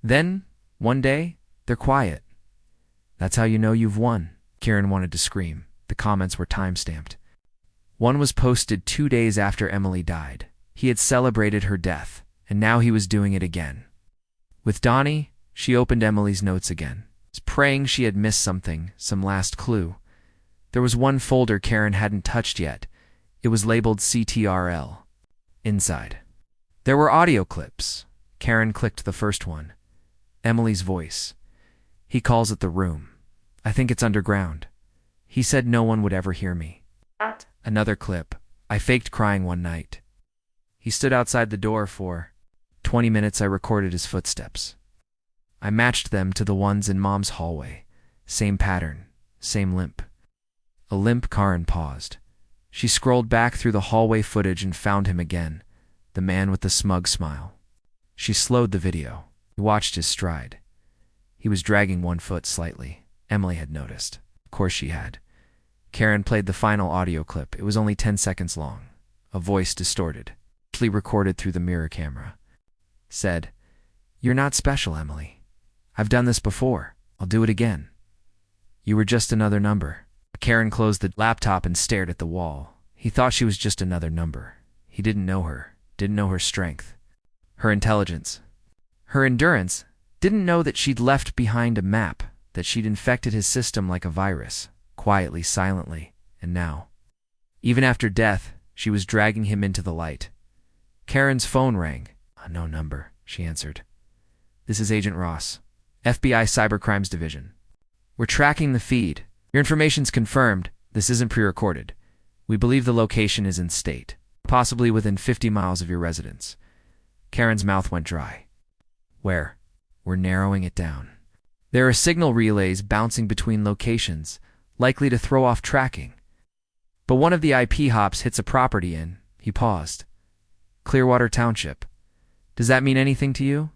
Then, one day, they're quiet. That's how you know you've won." Karen wanted to scream. The comments were time-stamped. One was posted 2 days after Emily died. He had celebrated her death, and now he was doing it again. With Donnie, she opened Emily's notes again, praying she had missed something, some last clue. There was one folder Karen hadn't touched yet. It was labeled CTRL. Inside, there were audio clips. Karen clicked the first one. Emily's voice. "He calls it the room. I think it's underground. He said no one would ever hear me." Another clip. "I faked crying one night. He stood outside the door for 20 minutes. I recorded his footsteps. I matched them to the ones in Mom's hallway. Same pattern, same limp." A limp. Karen paused. She scrolled back through the hallway footage and found him again, the man with the smug smile. She slowed the video. He watched his stride. He was dragging one foot slightly. Emily had noticed. Of course she had. Karen played the final audio clip. It was only 10 seconds long. A voice, distorted, recorded through the mirror camera, said, "You're not special, Emily. I've done this before. I'll do it again. You were just another number." Karen closed the laptop and stared at the wall. He thought she was just another number. He didn't know her, didn't know her strength, her intelligence, her endurance, didn't know that she'd left behind a map, that she'd infected his system like a virus, quietly, silently, and now, even after death, she was dragging him into the light. Karen's phone rang. "No number," she answered. "This is Agent Ross, FBI Cybercrimes Division. We're tracking the feed. Your information's confirmed. This isn't pre-recorded. We believe the location is in state, possibly within 50 miles of your residence." Karen's mouth went dry. "Where?" "We're narrowing it down. There are signal relays bouncing between locations, likely to throw off tracking. But one of the IP hops hits a property in," he paused, "Clearwater Township. Does that mean anything to you?"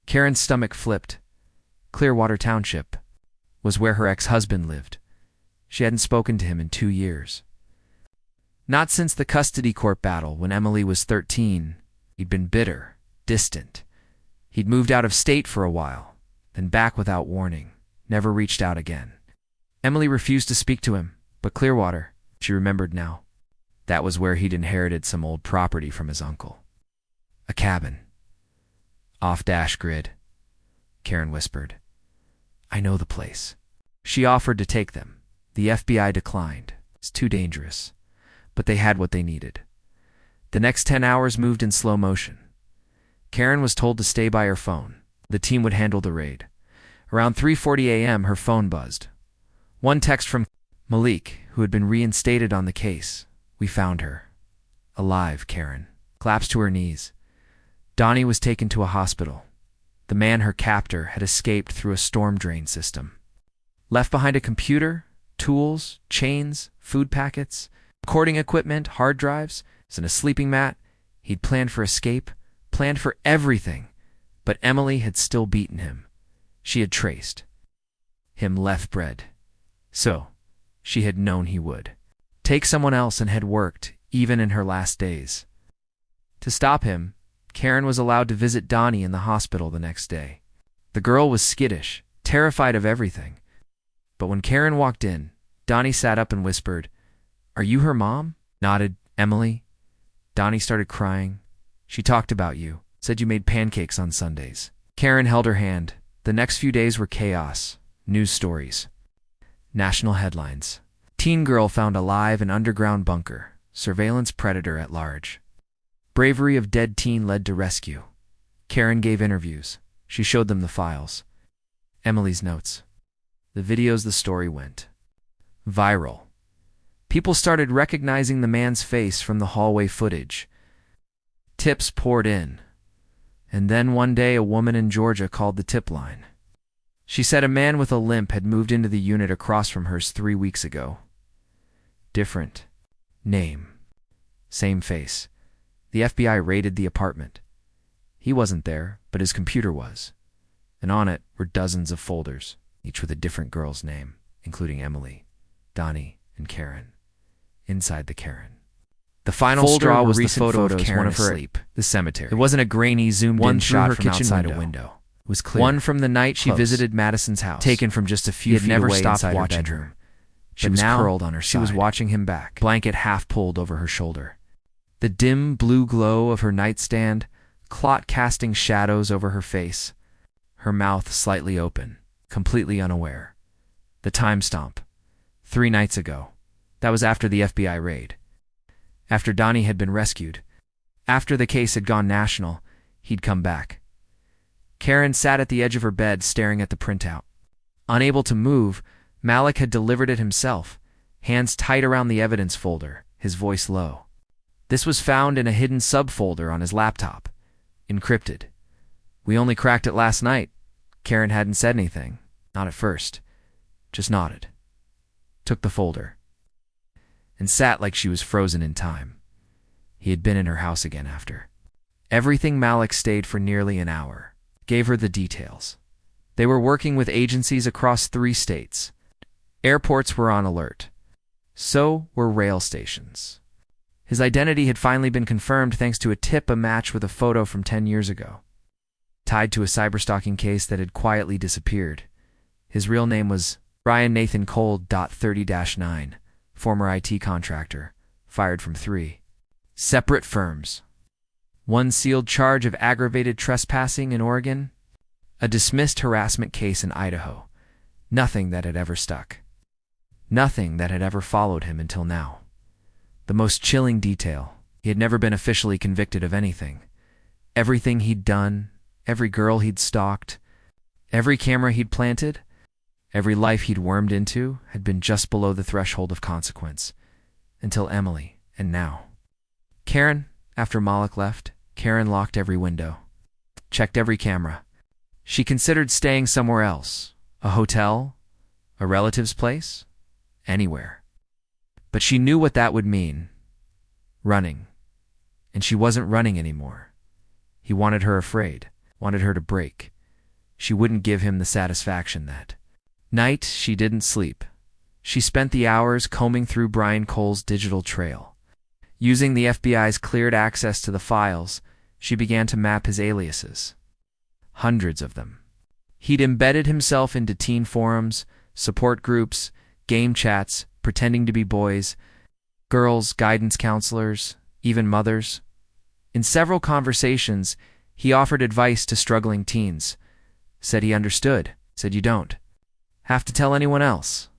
Karen's stomach flipped. Clearwater Township was where her ex-husband lived. She hadn't spoken to him in 2 years. Not since the custody court battle when Emily was 13. He'd been bitter, distant. He'd moved out of state for a while, then back without warning, never reached out again. Emily refused to speak to him, but Clearwater, she remembered now. That was where he'd inherited some old property from his uncle. A cabin. Off-dash grid. Karen whispered, "I know the place." She offered to take them. The FBI declined. It's too dangerous. But they had what they needed. The next 10 hours moved in slow motion. Karen was told to stay by her phone. The team would handle the raid. Around 3:40 a.m., her phone buzzed. One text from Malik, who had been reinstated on the case. "We found her. Alive, Karen." Collapsed to her knees. Donnie was taken to a hospital. The man, her captor, had escaped through a storm drain system. Left behind a computer, tools, chains, food packets, recording equipment, hard drives, and a sleeping mat. He'd planned for escape, planned for everything, but Emily had still beaten him. She had traced him left bread. So, she had known he would take someone else and had worked, even in her last days. To stop him, Karen was allowed to visit Donnie in the hospital the next day. The girl was skittish, terrified of everything. But when Karen walked in, Donnie sat up and whispered, "Are you her mom?" Nodded. "Emily." Donnie started crying. "She talked about you, said you made pancakes on Sundays." Karen held her hand. The next few days were chaos. News stories. National headlines. Teen girl found alive in underground bunker. Surveillance predator at large. Bravery of dead teen led to rescue. Karen gave interviews. She showed them the files. Emily's notes. The videos. The story went viral. People started recognizing the man's face from the hallway footage. Tips poured in. And then one day a woman in Georgia called the tip line. She said a man with a limp had moved into the unit across from hers 3 weeks ago. Different name. Same face. The FBI raided the apartment. He wasn't there, but his computer was. And on it were dozens of folders, each with a different girl's name, including Emily, Donnie, and Karen. Inside the Karen. The final straw was the photo of Karen asleep. The cemetery. It wasn't a grainy, zoomed-in shot from outside a window. It was clear. One from the night she visited Madison's house, taken from just a few feet away inside her bedroom. She was curled on her side. She was watching him back, blanket half pulled over her shoulder. The dim blue glow of her nightstand, clot casting shadows over her face. Her mouth slightly open, completely unaware. The time stamp. 3 nights ago. That was after the FBI raid. After Donnie had been rescued. After the case had gone national, he'd come back. Karen sat at the edge of her bed staring at the printout. Unable to move, Malik had delivered it himself, hands tight around the evidence folder, his voice low. This was found in a hidden subfolder on his laptop, encrypted. "We only cracked it last night." Karen hadn't said anything, not at first, just nodded. Took the folder. And sat like she was frozen in time. He had been in her house again after. Everything. Malik stayed for nearly an hour. Gave her the details. They were working with agencies across 3 states. Airports were on alert. So were rail stations. His identity had finally been confirmed thanks to a tip, a match with a photo from 10 years ago. Tied to a cyberstalking case that had quietly disappeared. His real name was Brian Nathan Cole. 30-9. Former IT contractor, fired from 3 separate firms. One sealed charge of aggravated trespassing in Oregon, a dismissed harassment case in Idaho. Nothing that had ever stuck. Nothing that had ever followed him until now. The most chilling detail, he had never been officially convicted of anything. Everything he'd done, every girl he'd stalked, every camera he'd planted, every life he'd wormed into had been just below the threshold of consequence. Until Emily, and now. Karen, after Malik left, Karen locked every window. Checked every camera. She considered staying somewhere else. A hotel? A relative's place? Anywhere. But she knew what that would mean. Running. And she wasn't running anymore. He wanted her afraid, wanted her to break. She wouldn't give him the satisfaction that night she didn't sleep. She spent the hours combing through Brian Cole's digital trail. Using the FBI's cleared access to the files, she began to map his aliases. Hundreds of them. He'd embedded himself into teen forums, support groups, game chats, pretending to be boys, girls, guidance counselors, even mothers. In several conversations, he offered advice to struggling teens. Said he understood. Said you don't have to tell anyone else.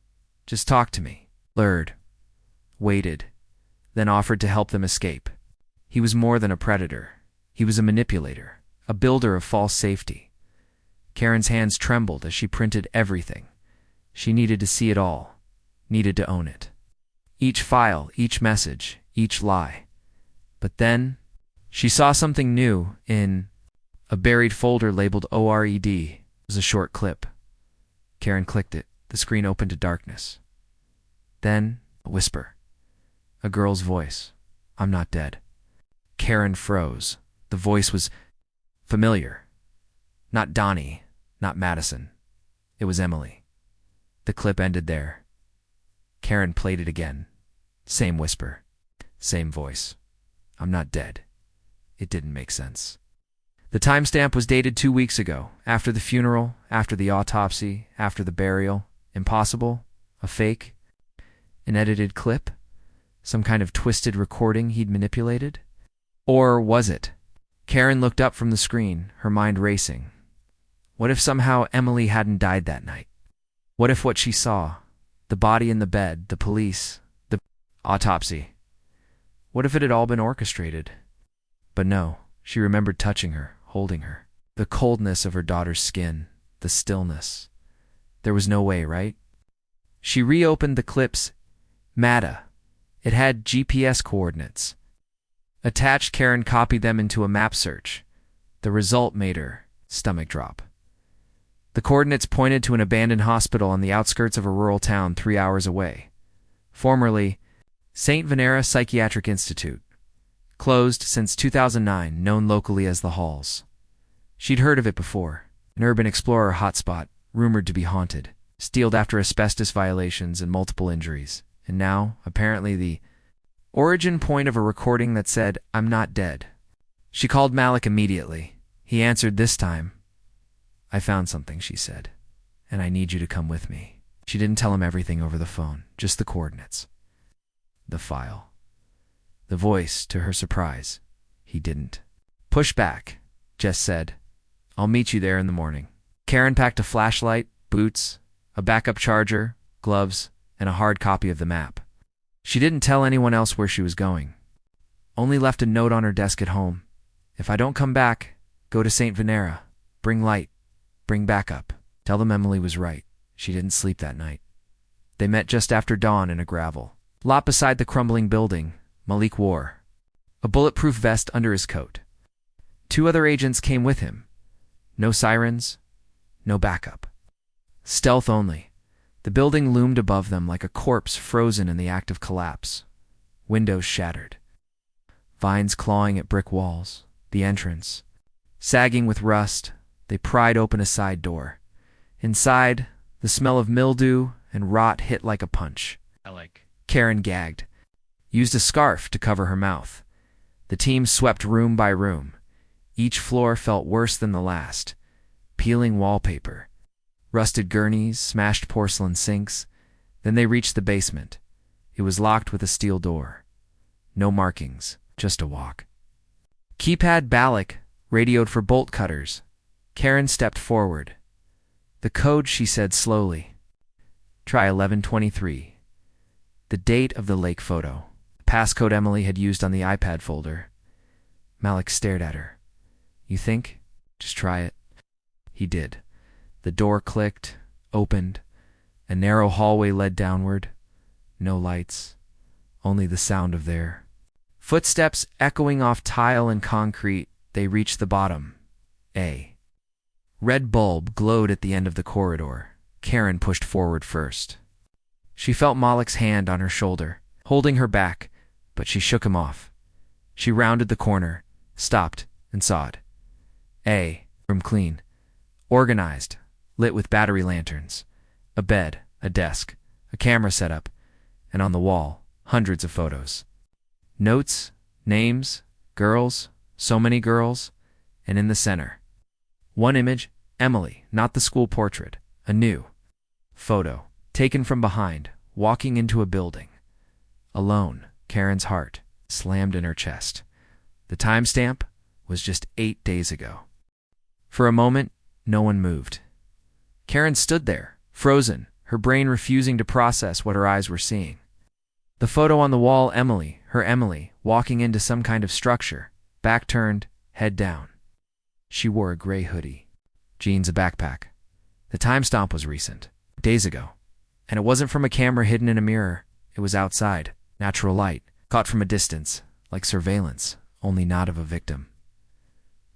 Just talk to me. Lured. Waited. Then offered to help them escape. He was more than a predator. He was a manipulator. A builder of false safety. Karen's hands trembled as she printed everything. She needed to see it all, needed to own it. Each file, each message, each lie. But then, she saw something new in a buried folder labeled ORED. It was a short clip. Karen clicked it. The screen opened to darkness. Then, a whisper. A girl's voice. "I'm not dead." Karen froze. The voice was familiar. Not Donnie, not Madison. It was Emily. The clip ended there. Karen played it again. Same whisper. Same voice. "I'm not dead." It didn't make sense. The timestamp was dated 2 weeks ago, after the funeral, after the autopsy, after the burial. Impossible? A fake? An edited clip? Some kind of twisted recording he'd manipulated? Or was it? Karen looked up from the screen, her mind racing. What if somehow Emily hadn't died that night? What if what she saw, the body in the bed, the police, the autopsy, what if it had all been orchestrated? But no, she remembered touching her, holding her. The coldness of her daughter's skin, the stillness. There was no way, right? She reopened the clip's MATA. It had GPS coordinates. Attached, Karen copied them into a map search. The result made her stomach drop. The coordinates pointed to an abandoned hospital on the outskirts of a rural town 3 hours away. Formerly, St. Venera Psychiatric Institute. Closed since 2009, known locally as the Halls. She'd heard of it before. An urban explorer hotspot, rumored to be haunted, steeled after asbestos violations and multiple injuries. And now, apparently, the origin point of a recording that said, "I'm not dead." She called Malik immediately. He answered this time. "I found something," she said, "and I need you to come with me." She didn't tell him everything over the phone, just the coordinates. The file. The voice, to her surprise, he didn't. "Push back," Jess said. "I'll meet you there in the morning." Karen packed a flashlight, boots, a backup charger, gloves, and a hard copy of the map. She didn't tell anyone else where she was going. Only left a note on her desk at home. "If I don't come back, go to St. Venera. Bring light. Bring backup. Tell them Emily was right. She didn't sleep that night." They met just after dawn in a gravel lot beside the crumbling building. Malik wore a bulletproof vest under his coat. 2 other agents came with him. No sirens, no backup. Stealth only. The building loomed above them like a corpse frozen in the act of collapse. Windows shattered. Vines clawing at brick walls. The entrance sagging with rust. They pried open a side door. Inside, the smell of mildew and rot hit like a punch. Karen gagged. Used a scarf to cover her mouth. The team swept room by room. Each floor felt worse than the last. Peeling wallpaper. Rusted gurneys, smashed porcelain sinks. Then they reached the basement. It was locked with a steel door. No markings, just a walk. Keypad Balak radioed for bolt cutters. Karen stepped forward. "The code," she said slowly. "Try 1123. The date of the lake photo. The passcode Emily had used on the iPad folder. Malik stared at her. "You think? Just try it." He did. The door clicked, opened. A narrow hallway led downward. No lights. Only the sound of their footsteps echoing off tile and concrete. They reached the bottom. A red bulb glowed at the end of the corridor. Karen pushed forward first. She felt Malik's hand on her shoulder, holding her back, but she shook him off. She rounded the corner, stopped, and saw it. Room clean. Organized, lit with battery lanterns. A bed, a desk, a camera set up, and on the wall, hundreds of photos. Notes, names, girls, so many girls, and in the center. One image, Emily, not the school portrait, a new photo, taken from behind, walking into a building. Alone, Karen's heart slammed in her chest. The timestamp was just 8 days ago. For a moment, no one moved. Karen stood there, frozen, her brain refusing to process what her eyes were seeing. The photo on the wall, Emily, her Emily, walking into some kind of structure, back turned, head down. She wore a gray hoodie. jeans, a backpack. The timestamp was recent, days ago. And it wasn't from a camera hidden in a mirror. It was outside, natural light, caught from a distance, like surveillance, only not of a victim.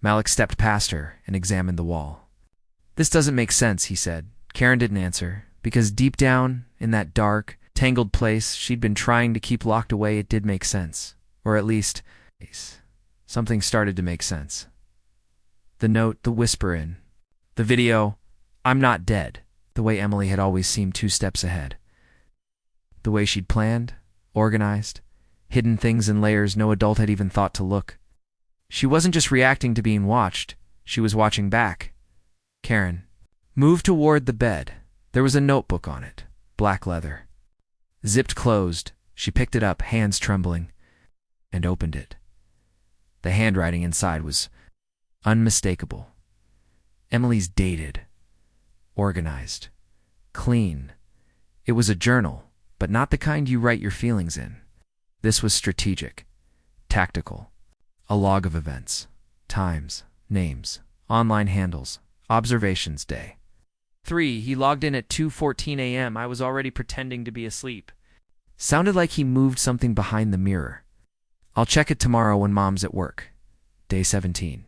Malik stepped past her and examined the wall. "This doesn't make sense," he said. Karen didn't answer, because deep down, in that dark, tangled place she'd been trying to keep locked away, it did make sense. Or at least, something started to make sense. The note, the whisper in. The video, "I'm not dead," the way Emily had always seemed 2 steps ahead. The way she'd planned, organized, hidden things in layers no adult had even thought to look. She wasn't just reacting to being watched, she was watching back. Karen moved toward the bed. There was a notebook on it, black leather. Zipped closed, she picked it up, hands trembling, and opened it. The handwriting inside was unmistakable. Emily's dated, organized, clean. It was a journal, but not the kind you write your feelings in. This was strategic, tactical, a log of events, times, names, online handles, observations day. 3. He logged in at 2:14 a.m. I was already pretending to be asleep. Sounded like he moved something behind the mirror. "I'll check it tomorrow when Mom's at work." Day 17.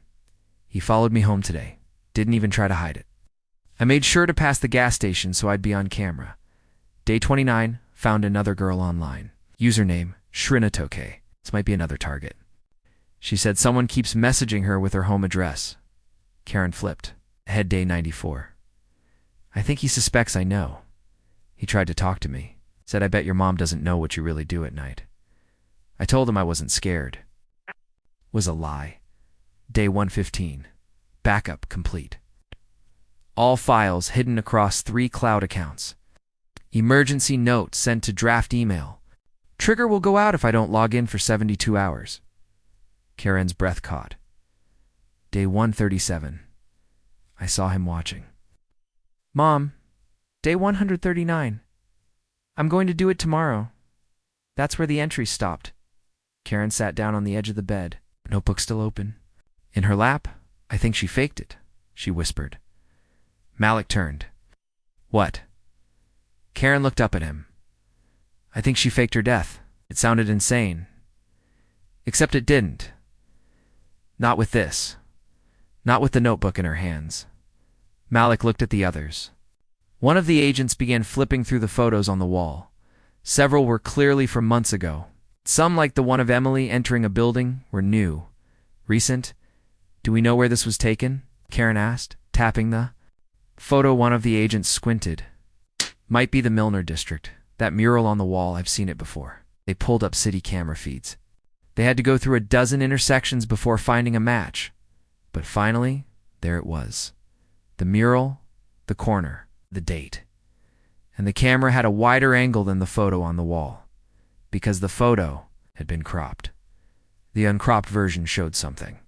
He followed me home today. Didn't even try to hide it. I made sure to pass the gas station so I'd be on camera. Day 29. Found another girl online. Username, Shrinatoke. This might be another target. She said someone keeps messaging her with her home address. Karen flipped. Head day 94. I think he suspects I know. He tried to talk to me. Said, "I bet your mom doesn't know what you really do at night." I told him I wasn't scared. Was a lie. Day 115. Backup complete. All files hidden across 3 cloud accounts. Emergency note sent to draft email. Trigger will go out if I don't log in for 72 hours. Karen's breath caught. Day 137. I saw him watching. "Mom, day 139. I'm going to do it tomorrow." That's where the entry stopped. Karen sat down on the edge of the bed, notebook still open. In her lap, "I think she faked it," she whispered. Malik turned. "What?" Karen looked up at him. "I think she faked her death." It sounded insane. Except it didn't. Not with this. Not with the notebook in her hands. Malik looked at the others. One of the agents began flipping through the photos on the wall. Several were clearly from months ago. Some, like the one of Emily entering a building, were new. Recent. "Do we know where this was taken?" Karen asked, tapping the photo. One of the agents squinted. "Might be the Milner district. That mural on the wall, I've seen it before." They pulled up city camera feeds. They had to go through a dozen intersections before finding a match. But finally, there it was. The mural, the corner, the date. And the camera had a wider angle than the photo on the wall, because the photo had been cropped. The uncropped version showed something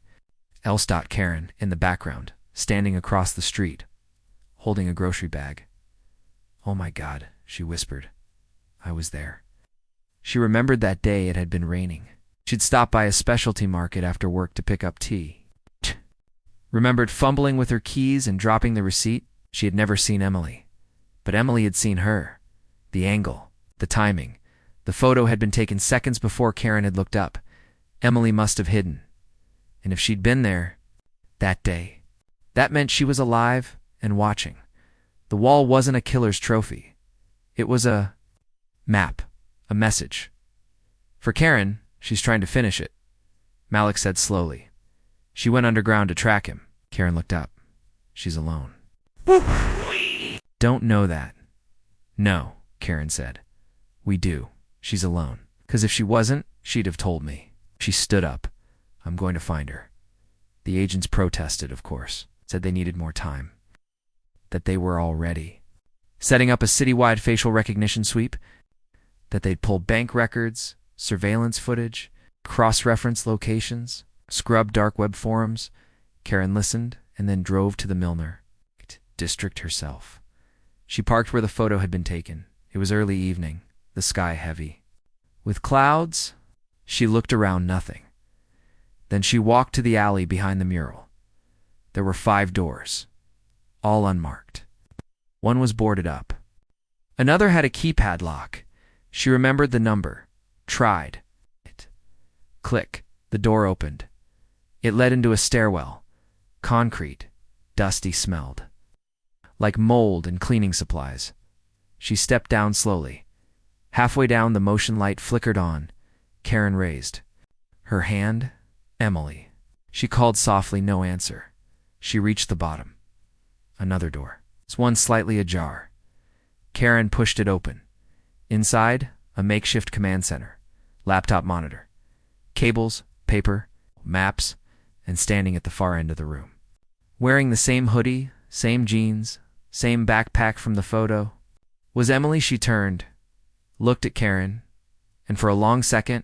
else. Karen, in the background, standing across the street, holding a grocery bag. "Oh my God," she whispered. "I was there." She remembered that day it had been raining. She'd stopped by a specialty market after work to pick up tea. Remembered fumbling with her keys and dropping the receipt. She had never seen Emily. But Emily had seen her. The angle, the timing. The photo had been taken seconds before Karen had looked up. Emily must have hidden. And if she'd been there that day, that meant she was alive and watching. The wall wasn't a killer's trophy. It was a map, a message. For Karen, she's trying to finish it. Malik said slowly. She went underground to track him. Karen looked up. She's alone. Don't know that. No, Karen said. We do. She's alone. 'Cause if she wasn't, she'd have told me. She stood up. I'm going to find her. The agents protested, of course. Said they needed more time. That they were all ready. Setting up a citywide facial recognition sweep. That they'd pull bank records, surveillance footage, cross-reference locations, scrub dark web forums. Karen listened and then drove to the Milner district herself. She parked where the photo had been taken. It was early evening, the sky heavy. With clouds, she looked around, nothing. Then she walked to the alley behind the mural. There were 5 doors. all unmarked. One was boarded up. Another had a keypad lock. She remembered the number. Tried it. Click. The door opened. It led into a stairwell. Concrete. Dusty smelled. Like mold and cleaning supplies. She stepped down slowly. Halfway down, the motion light flickered on. Karen raised her hand. Emily. She called softly, no answer. She reached the bottom. Another door. It's one slightly ajar. Karen pushed it open. Inside, a makeshift command center. Laptop monitor. Cables, paper, maps, and standing at the far end of the room. Wearing the same hoodie, same jeans, same backpack from the photo, was Emily. She turned, looked at Karen, and for a long second,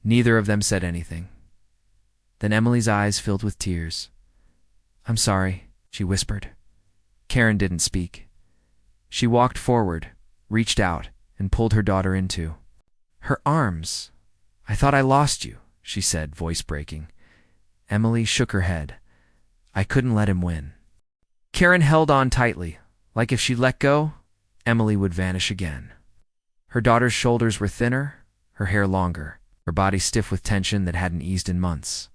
neither of them said anything. Then Emily's eyes filled with tears. "I'm sorry," she whispered. Karen didn't speak. She walked forward, reached out, and pulled her daughter into her arms. "I thought I lost you," she said, voice breaking. Emily shook her head. "I couldn't let him win." Karen held on tightly, like if she let go, Emily would vanish again. Her daughter's shoulders were thinner, her hair longer, her body stiff with tension that hadn't eased in months.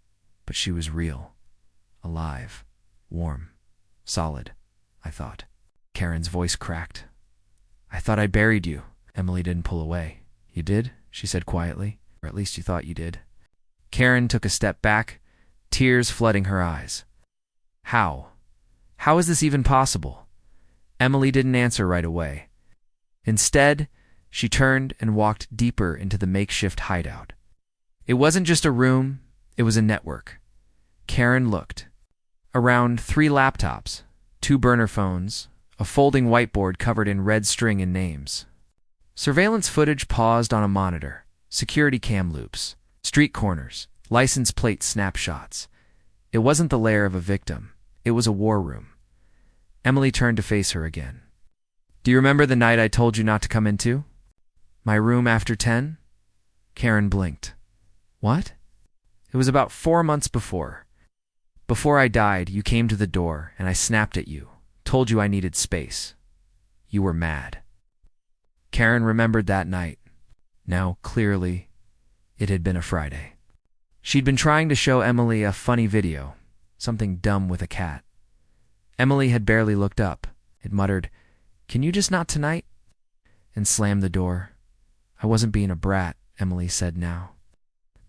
But she was real, alive, warm, solid, I thought. Karen's voice cracked. "I thought I buried you." Emily didn't pull away. "You did?" she said quietly. "Or at least you thought you did." Karen took a step back, tears flooding her eyes. "How? How is this even possible?" Emily didn't answer right away. Instead, she turned and walked deeper into the makeshift hideout. It wasn't just a room, it was a network. Karen looked. Around 3 laptops, 2 burner phones, a folding whiteboard covered in red string and names. Surveillance footage paused on a monitor, security cam loops, street corners, license plate snapshots. It wasn't the lair of a victim. It was a war room. Emily turned to face her again. "Do you remember the night I told you not to come into? My room after 10? Karen blinked. "What?" "It was about 4 months before. Before I died, you came to the door, and I snapped at you, told you I needed space. You were mad." Karen remembered that night. Now, clearly, it had been a Friday. She'd been trying to show Emily a funny video, something dumb with a cat. Emily had barely looked up. It muttered, "Can you just not tonight?" and slammed the door. "I wasn't being a brat," Emily said now.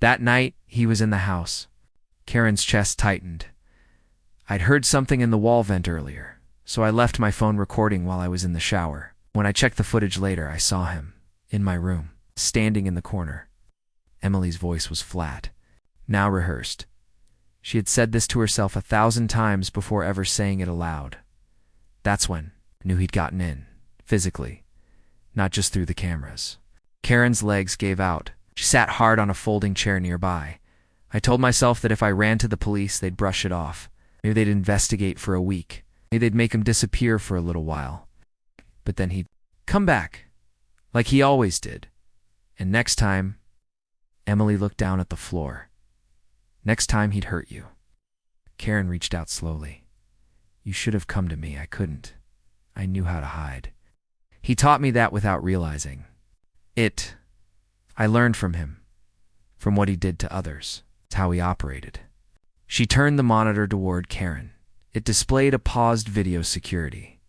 That night, he was in the house. Karen's chest tightened. "I'd heard something in the wall vent earlier, so I left my phone recording while I was in the shower. When I checked the footage later, I saw him, in my room, standing in the corner." Emily's voice was flat, now rehearsed. She had said this to herself 1,000 times before ever saying it aloud. That's when I knew he'd gotten in, physically, not just through the cameras. Karen's legs gave out. She sat hard on a folding chair nearby. I told myself that if I ran to the police, they'd brush it off. Maybe they'd investigate for a week. Maybe they'd make him disappear for a little while. But then he'd come back, like he always did. And next time, Emily looked down at the floor. Next time he'd hurt you. Karen reached out slowly. "You should have come to me. I couldn't. I knew how to hide. He taught me that without realizing. I learned from him, from what he did to others. It's how he operated." She turned the monitor toward Karen. It displayed a paused video security.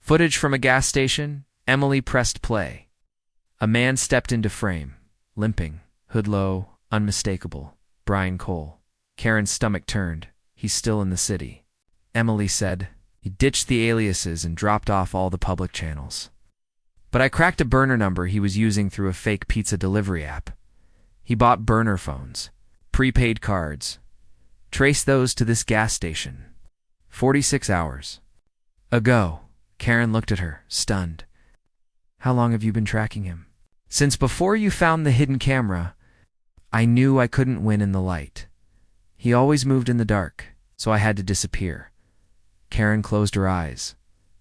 Footage from a gas station. Emily pressed play. A man stepped into frame, limping, hood low, unmistakable. Brian Cole. Karen's stomach turned. He's still in the city. Emily said. He ditched the aliases and dropped off all the public channels. But I cracked a burner number he was using through a fake pizza delivery app. He bought burner phones, prepaid cards. Traced those to this gas station. 46 hours ago. Karen looked at her, stunned. "How long have you been tracking him?" "Since before you found the hidden camera. I knew I couldn't win in the light. He always moved in the dark, so I had to disappear." Karen closed her eyes.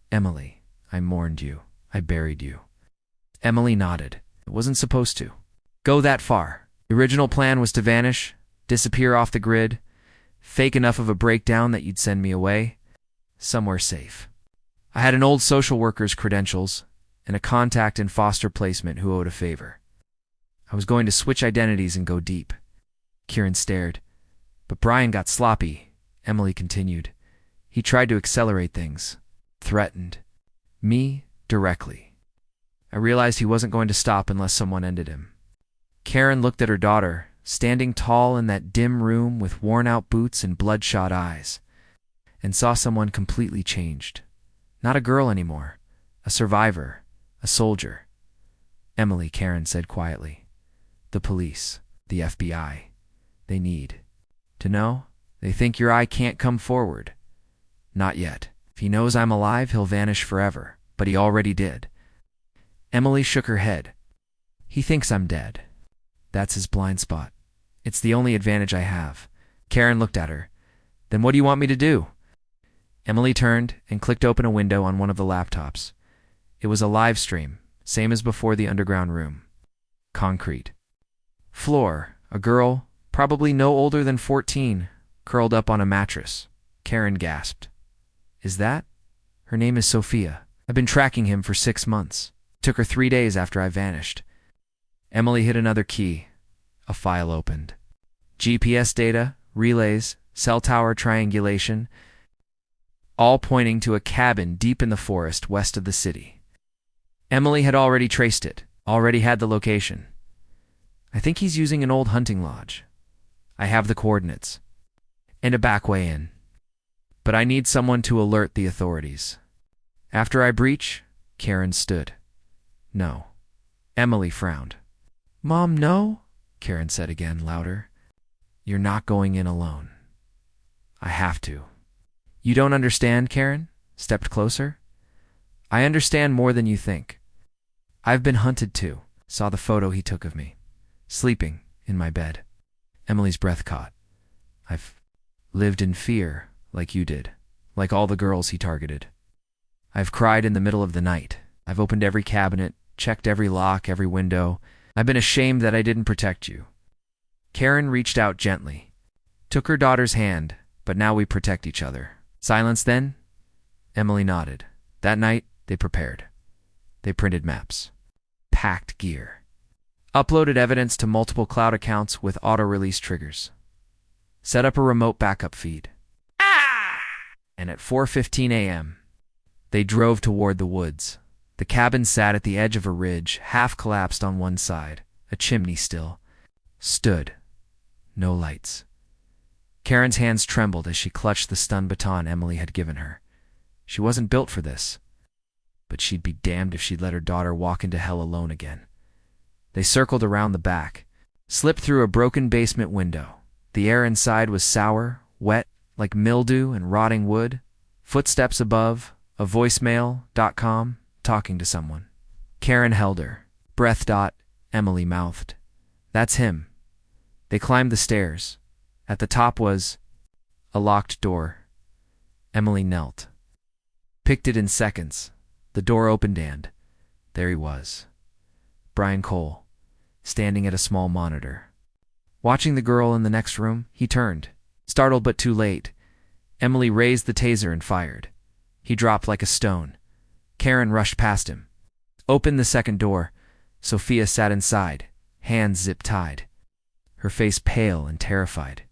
"Emily, I mourned you. I buried you." Emily nodded. "It wasn't supposed to go that far. The original plan was to vanish, disappear off the grid, fake enough of a breakdown that you'd send me away. somewhere safe. I had an old social worker's credentials and a contact in foster placement who owed a favor. I was going to switch identities and go deep. Kieran stared. But Brian got sloppy, Emily continued. He tried to accelerate things, threatened me directly. I realized he wasn't going to stop unless someone ended him. Karen looked at her daughter, standing tall in that dim room with worn-out boots and bloodshot eyes, and saw someone completely changed. Not a girl anymore, a survivor, a soldier. Emily, Karen said quietly. The police, the FBI, they need to know. They think your eye can't come forward. Not yet. If he knows I'm alive, he'll vanish forever, but he already did. Emily shook her head. He thinks I'm dead. That's his blind spot. It's the only advantage I have. Karen looked at her. Then what do you want me to do? Emily turned and clicked open a window on one of the laptops. It was a live stream, same as before the underground room. Concrete. Floor, a girl, probably no older than 14, curled up on a mattress. Karen gasped. Is that? Her name is Sophia. I've been tracking him for 6 months. Took her 3 days after I vanished. Emily hit another key. A file opened. GPS data, relays, cell tower triangulation, all pointing to a cabin deep in the forest west of the city. Emily had already traced it, already had the location. I think he's using an old hunting lodge. I have the coordinates. And a back way in. But I need someone to alert the authorities. After I breach, Karen stood. No. Emily frowned. Mom, no? Karen said again, louder. You're not going in alone. I have to. You don't understand, Karen? Stepped closer. I understand more than you think. I've been hunted too. Saw the photo he took of me. Sleeping in my bed. Emily's breath caught. I've lived in fear, like you did. Like all the girls he targeted. I've cried in the middle of the night. I've opened every cabinet, checked every lock, every window. I've been ashamed that I didn't protect you. Karen reached out gently. Took her daughter's hand, but now we protect each other. Silence then? Emily nodded. That night, they prepared. They printed maps. Packed gear. Uploaded evidence to multiple cloud accounts with auto-release triggers. Set up a remote backup feed. And at 4:15 a.m., they drove toward the woods. The cabin sat at the edge of a ridge, half collapsed on one side, a chimney still. Stood. No lights. Karen's hands trembled as she clutched the stun baton Emily had given her. She wasn't built for this. But she'd be damned if she'd let her daughter walk into hell alone again. They circled around the back, slipped through a broken basement window. The air inside was sour, wet, like mildew and rotting wood. Footsteps above, a voicemail.com, talking to someone. Karen held her. Breath. Emily mouthed. That's him. They climbed the stairs. At the top was a locked door. Emily knelt. Picked it in seconds. The door opened and there he was. Brian Cole, standing at a small monitor. Watching the girl in the next room, he turned. Startled but too late. Emily raised the taser and fired. He dropped like a stone. Karen rushed past him. Opened the second door. Sophia sat inside, hands zip-tied. Her face pale and terrified.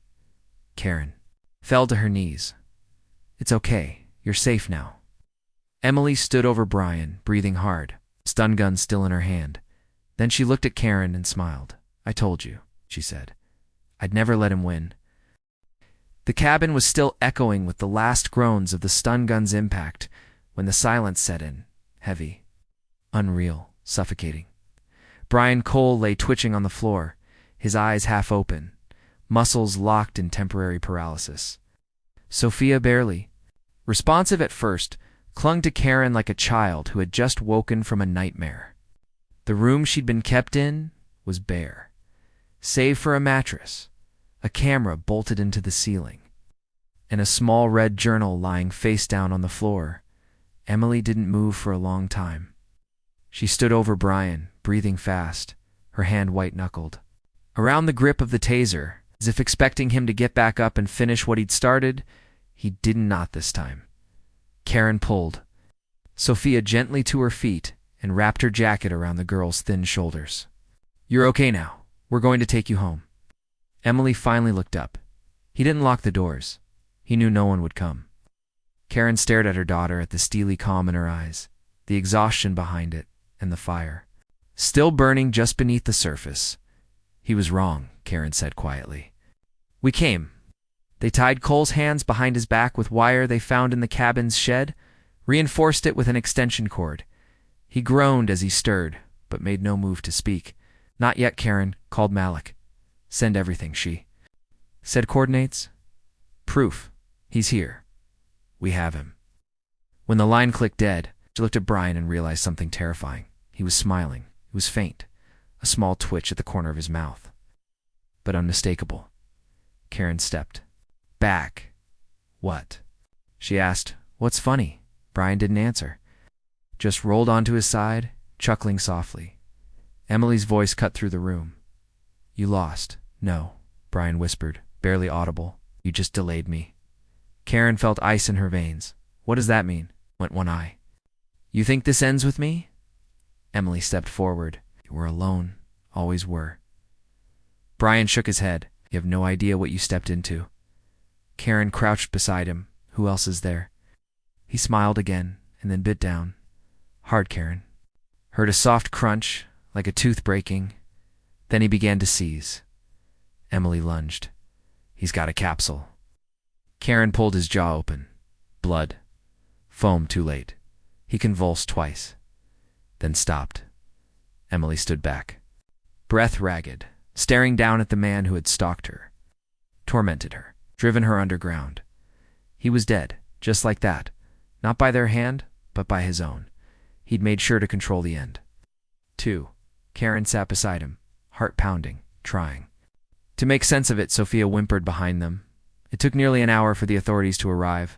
Karen fell to her knees. It's okay. You're safe now. Emily stood over Brian, breathing hard, stun gun still in her hand. Then she looked at Karen and smiled. I told you, she said. I'd never let him win. The cabin was still echoing with the last groans of the stun gun's impact when the silence set in, heavy, unreal, suffocating. Brian Cole lay twitching on the floor, his eyes half open, muscles locked in temporary paralysis. Sophia, barely responsive at first, clung to Karen like a child who had just woken from a nightmare. The room she'd been kept in was bare, save for a mattress, a camera bolted into the ceiling, and a small red journal lying face down on the floor. Emily didn't move for a long time. She stood over Brian, breathing fast, her hand white-knuckled. Around the grip of the taser, as if expecting him to get back up and finish what he'd started, he did not this time. Karen pulled Sophia gently to her feet and wrapped her jacket around the girl's thin shoulders. "You're okay now. We're going to take you home." Emily finally looked up. He didn't lock the doors. He knew no one would come. Karen stared at her daughter, at the steely calm in her eyes, the exhaustion behind it, and the fire still burning just beneath the surface. "He was wrong," Karen said quietly. "We came." They tied Cole's hands behind his back with wire they found in the cabin's shed, reinforced it with an extension cord. He groaned as he stirred, but made no move to speak. "Not yet, Karen," called Malik. "Send everything," she said. "Coordinates?" "Proof. He's here. We have him." When the line clicked dead, she looked at Brian and realized something terrifying. He was smiling. It was faint, a small twitch at the corner of his mouth, but unmistakable. Karen stepped back. "What?" she asked. "What's funny?" Brian didn't answer, just rolled onto his side, chuckling softly. Emily's voice cut through the room. "You lost." "No," Brian whispered, barely audible. "You just delayed me." Karen felt ice in her veins. "What does that mean?" Went one eye. "You think this ends with me?" Emily stepped forward. "You were alone. Always were." Brian shook his head. "You have no idea what you stepped into." Karen crouched beside him. "Who else is there?" He smiled again and then bit down. "Hard, Karen." Heard a soft crunch, like a tooth breaking. Then he began to seize. Emily lunged. "He's got a capsule." Karen pulled his jaw open. Blood. Foam too late. He convulsed twice, then stopped. Emily stood back, breath ragged, staring down at the man who had stalked her, tormented her, driven her underground. He was dead, just like that. Not by their hand, but by his own. He'd made sure to control the end. 2. Karen sat beside him, heart pounding, trying to make sense of it. Sophia whimpered behind them. It took nearly an hour for the authorities to arrive.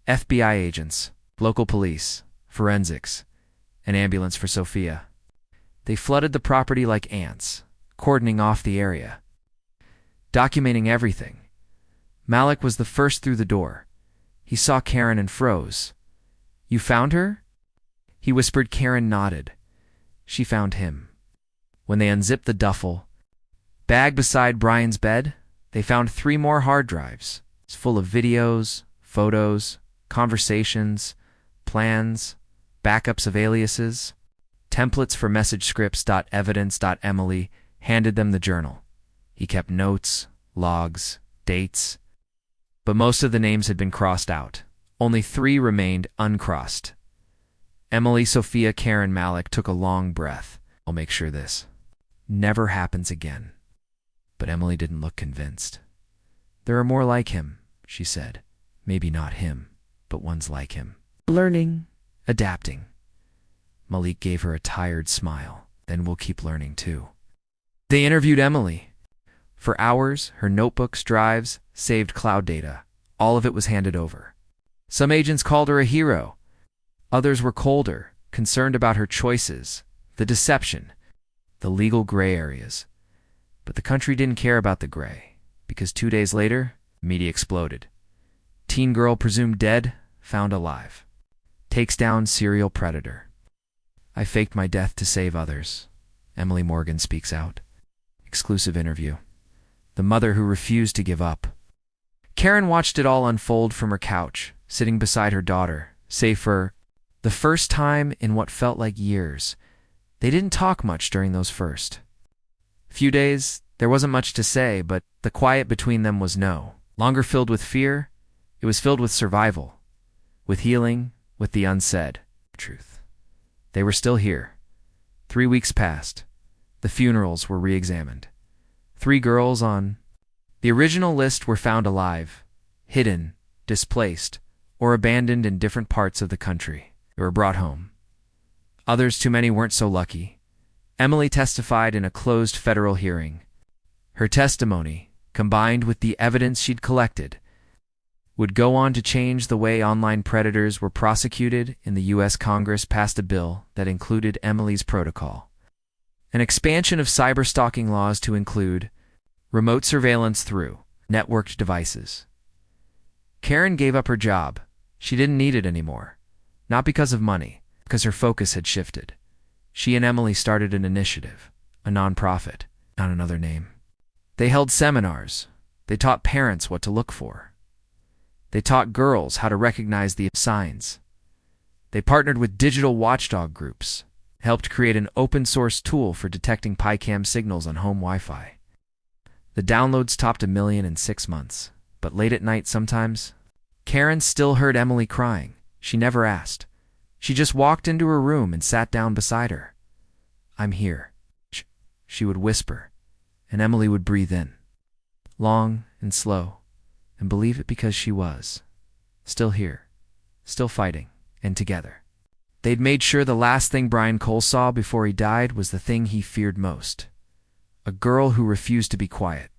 FBI agents, local police, forensics, an ambulance for Sophia. They flooded the property like ants, cordoning off the area, documenting everything. Malik was the first through the door. He saw Karen and froze. "You found her?" he whispered. Karen nodded. She found him. When they unzipped the duffel bag beside Brian's bed, they found 3 more hard drives. It's full of videos, photos, conversations, plans, backups of aliases, templates for message scripts. Evidence. Emily handed them the journal. He kept notes, logs, dates, but most of the names had been crossed out. Only 3 remained uncrossed. Emily, Sophia, Karen, Malik took a long breath. "I'll make sure this never happens again." But Emily didn't look convinced. "There are more like him," she said. "Maybe not him, but ones like him. Learning. Adapting." Malik gave her a tired smile. "Then we'll keep learning too." They interviewed Emily. For hours, her notebooks, drives, saved cloud data. All of it was handed over. Some agents called her a hero. Others were colder, concerned about her choices, the deception, the legal gray areas. But the country didn't care about the gray, because 2 days later, the media exploded. Teen girl presumed dead, found alive. Takes down serial predator. "I faked my death to save others." Emily Morgan speaks out. Exclusive interview. The mother who refused to give up. Karen watched it all unfold from her couch, sitting beside her daughter, save for the first time in what felt like years. They didn't talk much during those first few days. There wasn't much to say, but the quiet between them was no longer filled with fear. It was filled with survival, with healing, with the unsaid truth. They were still here. 3 weeks passed. The funerals were re-examined. 3 girls on the original list were found alive, hidden, displaced, or abandoned in different parts of the country. They were brought home. Others, too many, weren't so lucky. Emily testified in a closed federal hearing. Her testimony, combined with the evidence she'd collected, would go on to change the way online predators were prosecuted. In the U.S. Congress passed a bill that included Emily's protocol. An expansion of cyberstalking laws to include remote surveillance through networked devices. Karen gave up her job, She didn't need it anymore. Not because of money, because her focus had shifted. She and Emily started an initiative, a nonprofit, not another name. They held seminars. They taught parents what to look for. They taught girls how to recognize the signs. They partnered with digital watchdog groups, helped create an open-source tool for detecting PyCam signals on home Wi-Fi. The downloads topped 1 million in 6 months, but late at night sometimes, Karen still heard Emily crying. She never asked. She just walked into her room and sat down beside her. "I'm here," she would whisper, and Emily would breathe in, long and slow, and believe it because she was still here, still fighting, and together. They'd made sure the last thing Brian Cole saw before he died was the thing he feared most: a girl who refused to be quiet,